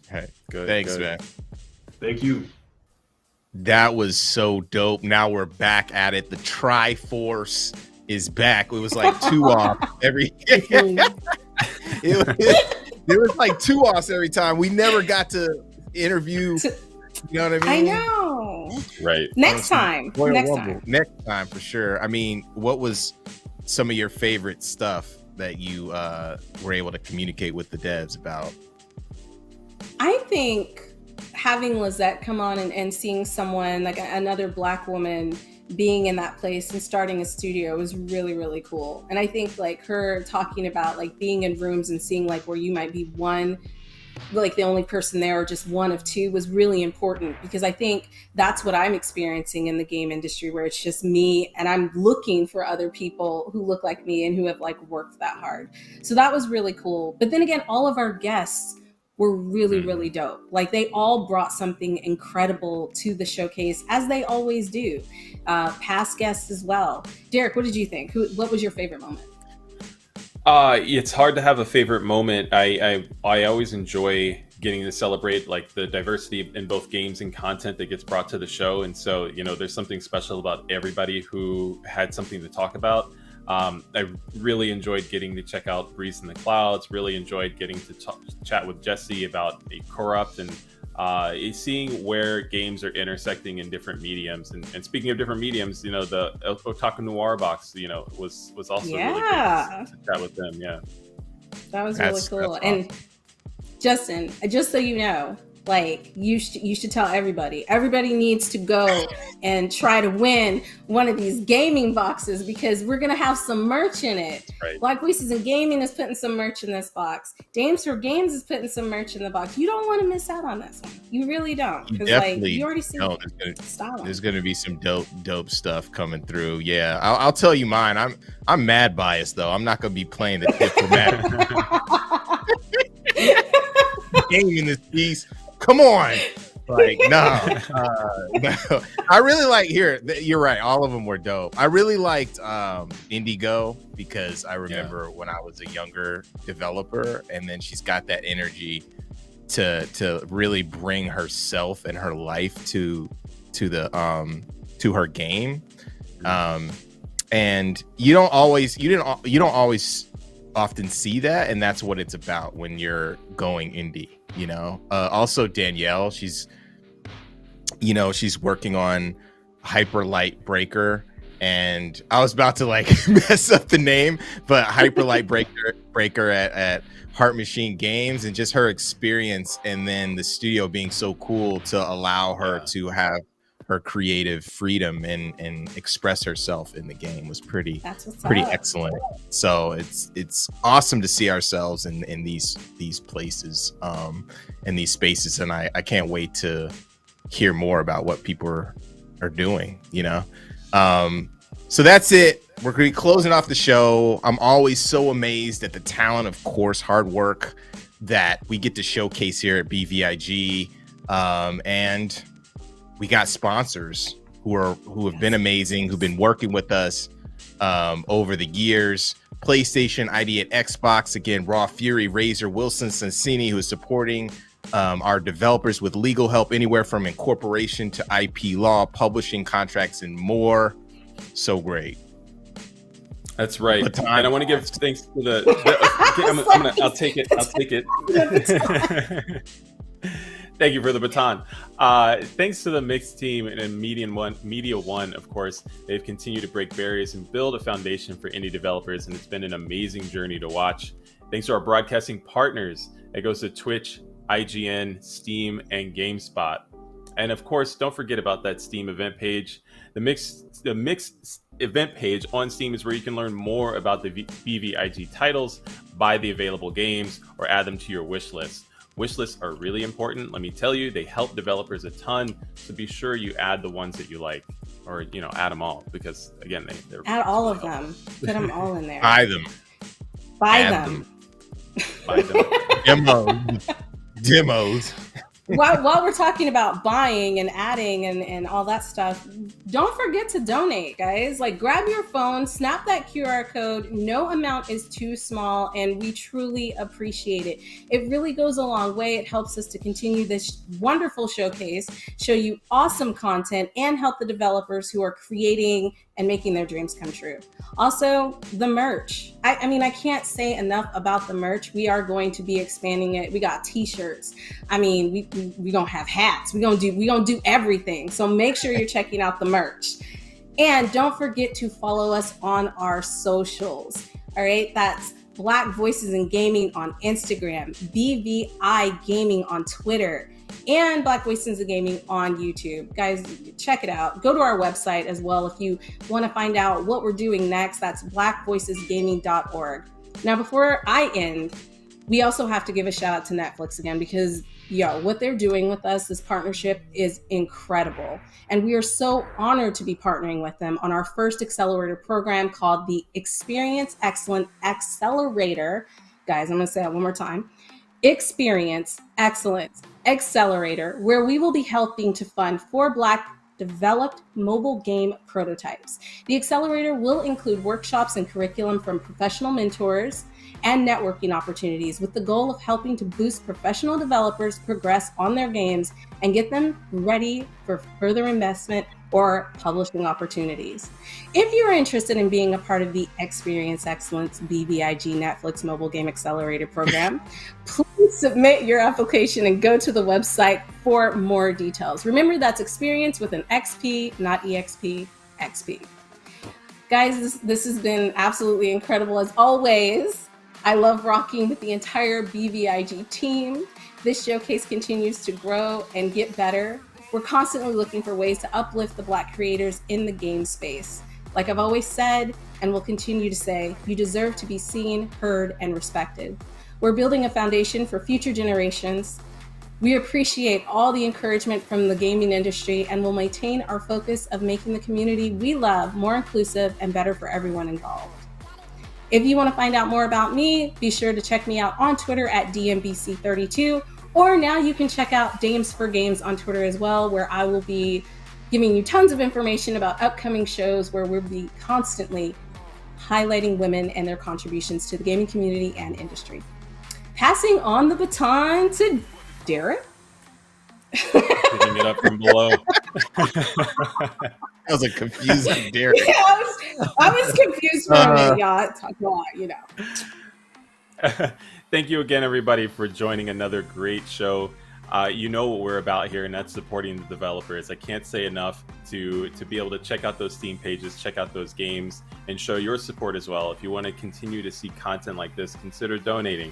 Hey, good. Thanks, man. Thank you. That was so dope. Now we're back at it. The Triforce is back. It was like 2 off every it was like 2 offs every time. We never got to interview. You know what I mean? I know. Right. Next time for sure. I mean, what was some of your favorite stuff that you were able to communicate with the devs about? I think having Lizette come on and seeing someone like another Black woman being in that place and starting a studio was really, really cool. And I think like her talking about like being in rooms and seeing like where you might be one, like the only person there or just one of two was really important, because I think that's what I'm experiencing in the game industry, where it's just me and I'm looking for other people who look like me and who have like worked that hard. So that was really cool. But then again, all of our guests were really, really dope. Like they all brought something incredible to the showcase, as they always do. Past guests as well. Derek, what did you think? What was your favorite moment? It's hard to have a favorite moment. I always enjoy getting to celebrate like the diversity in both games and content that gets brought to the show. And so, there's something special about everybody who had something to talk about. I really enjoyed getting to check out Breeze in the Clouds, really enjoyed getting to chat with Jesse about a Corrupt, and seeing where games are intersecting in different mediums. And speaking of different mediums, the Otaku Noir box, was also really good to chat with them. Yeah. That was really cool. Awesome. And Justin, just so you know, like you should tell everybody. Everybody needs to go and try to win one of these gaming boxes, because we're gonna have some merch in it. Right. Black Voices in Gaming is putting some merch in this box. Dames for Games is putting some merch in the box. You don't want to miss out on this one. You really don't. You definitely you already see there's gonna be some dope stuff coming through. Yeah, I'll tell you mine. I'm mad biased though. I'm not gonna be playing the diplomatic game in this piece. Come on. Like, no. I really like, you're right. All of them were dope. I really liked Indigo, because I remember when I was a younger developer, and then she's got that energy to really bring herself and her life to her game. And you don't always often see that, and that's what it's about when you're going indie. Also Danielle, she's working on Hyper Light Breaker, and I was about to like mess up the name, but Hyper Light Breaker at Heart Machine Games, and just her experience, and then the studio being so cool to allow her to have her creative freedom and express herself in the game was pretty excellent. So it's awesome to see ourselves in these places, in these spaces, and I can't wait to hear more about what people are doing. So that's it. We're going to be closing off the show. I'm always so amazed at the talent, of course, hard work that we get to showcase here at BVIG, and we got sponsors who have been amazing, who've been working with us over the years. PlayStation, ID at Xbox, again, Raw Fury, Razor, Wilson, Sensini, who is supporting our developers with legal help anywhere from incorporation to IP law, publishing contracts, and more. So great. That's right. And I want to give thanks to I'll take it. Thank you for the baton. Thanks to the Mixed team and Media One, of course. They've continued to break barriers and build a foundation for indie developers, and it's been an amazing journey to watch. Thanks to our broadcasting partners. It goes to Twitch, IGN, Steam, and GameSpot. And of course, don't forget about that Steam event page. The Mixed event page on Steam is where you can learn more about the BVIG titles, buy the available games, or add them to your wish list. Wish lists are really important. Let me tell you, they help developers a ton. So be sure you add the ones that you like, or add them all, because again, they're add all of them. Put them all in there. Buy them. Buy them. Buy them. Demos. While we're talking about buying and adding and all that stuff, don't forget to donate, guys. Like, grab your phone, snap that QR code. No amount is too small, and we truly appreciate it. It really goes a long way. It helps us to continue this wonderful showcase, show you awesome content, and help the developers who are creating and making their dreams come true. Also, the merch. I can't say enough about the merch. We are going to be expanding it. We got t-shirts. We gonna have hats. We gonna do everything. So make sure you're checking out the merch. And don't forget to follow us on our socials. All right, that's Black Voices in Gaming on Instagram, BVI Gaming on Twitter, and Black Voices in Gaming on YouTube. Guys, check it out. Go to our website as well if you want to find out what we're doing next. That's blackvoicesgaming.org. Now, before I end, we also have to give a shout out to Netflix again, because what they're doing with us, this partnership is incredible. And we are so honored to be partnering with them on our first accelerator program called the Experience Excellent Accelerator. Guys, I'm going to say that one more time. Experience Excellence Accelerator, where we will be helping to fund 4 Black developed mobile game prototypes. The accelerator will include workshops and curriculum from professional mentors, and networking opportunities with the goal of helping to boost professional developers progress on their games and get them ready for further investment or publishing opportunities. If you're interested in being a part of the Experience Excellence BVIG Netflix Mobile Game Accelerator program, please submit your application and go to the website for more details. Remember, that's experience with an XP, not EXP, XP. Guys, this has been absolutely incredible as always. I love rocking with the entire BVIG team. This showcase continues to grow and get better. We're constantly looking for ways to uplift the Black creators in the game space. Like I've always said, and will continue to say, you deserve to be seen, heard, and respected. We're building a foundation for future generations. We appreciate all the encouragement from the gaming industry and will maintain our focus of making the community we love more inclusive and better for everyone involved. If you want to find out more about me, be sure to check me out on Twitter at DMBC32, or now you can check out Dames for Games on Twitter as well, where I will be giving you tons of information about upcoming shows where we'll be constantly highlighting women and their contributions to the gaming community and industry. Passing on the baton to Derek. Picking it up from below. That was a confusing Derek. Yeah, I was confused for a minute, y'all. Talk a lot, you know. Thank you again, everybody, for joining another great show. You know what we're about here, and that's supporting the developers. I can't say enough to be able to check out those Steam pages, check out those games, and show your support as well. If you want to continue to see content like this, consider donating.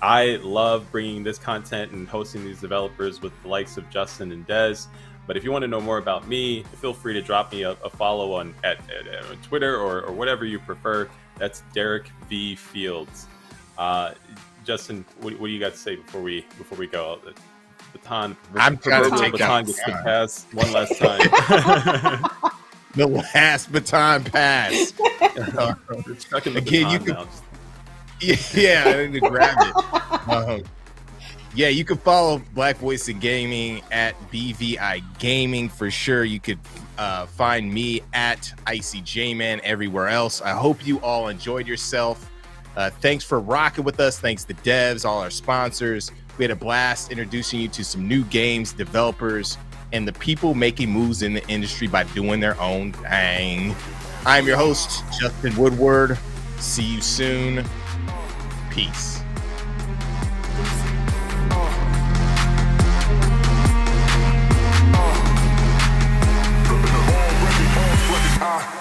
I love bringing this content and hosting these developers with the likes of Justin and Dez. But if you want to know more about me, feel free to drop me a follow on at Twitter or whatever you prefer. That's Derek V Fields. Justin, what do you got to say before we go? The baton. I'm trying to take baton gets to pass one last time. The last baton pass. Again, you can. Yeah, I need to grab it. Yeah, you can follow Black Voice in Gaming at BVI Gaming for sure. You could find me at IcyJman everywhere else. I hope you all enjoyed yourself. Thanks for rocking with us. Thanks to Devs, all our sponsors. We had a blast introducing you to some new games, developers, and the people making moves in the industry by doing their own thing. I'm your host, Justin Woodward. See you soon. Peace. Ah.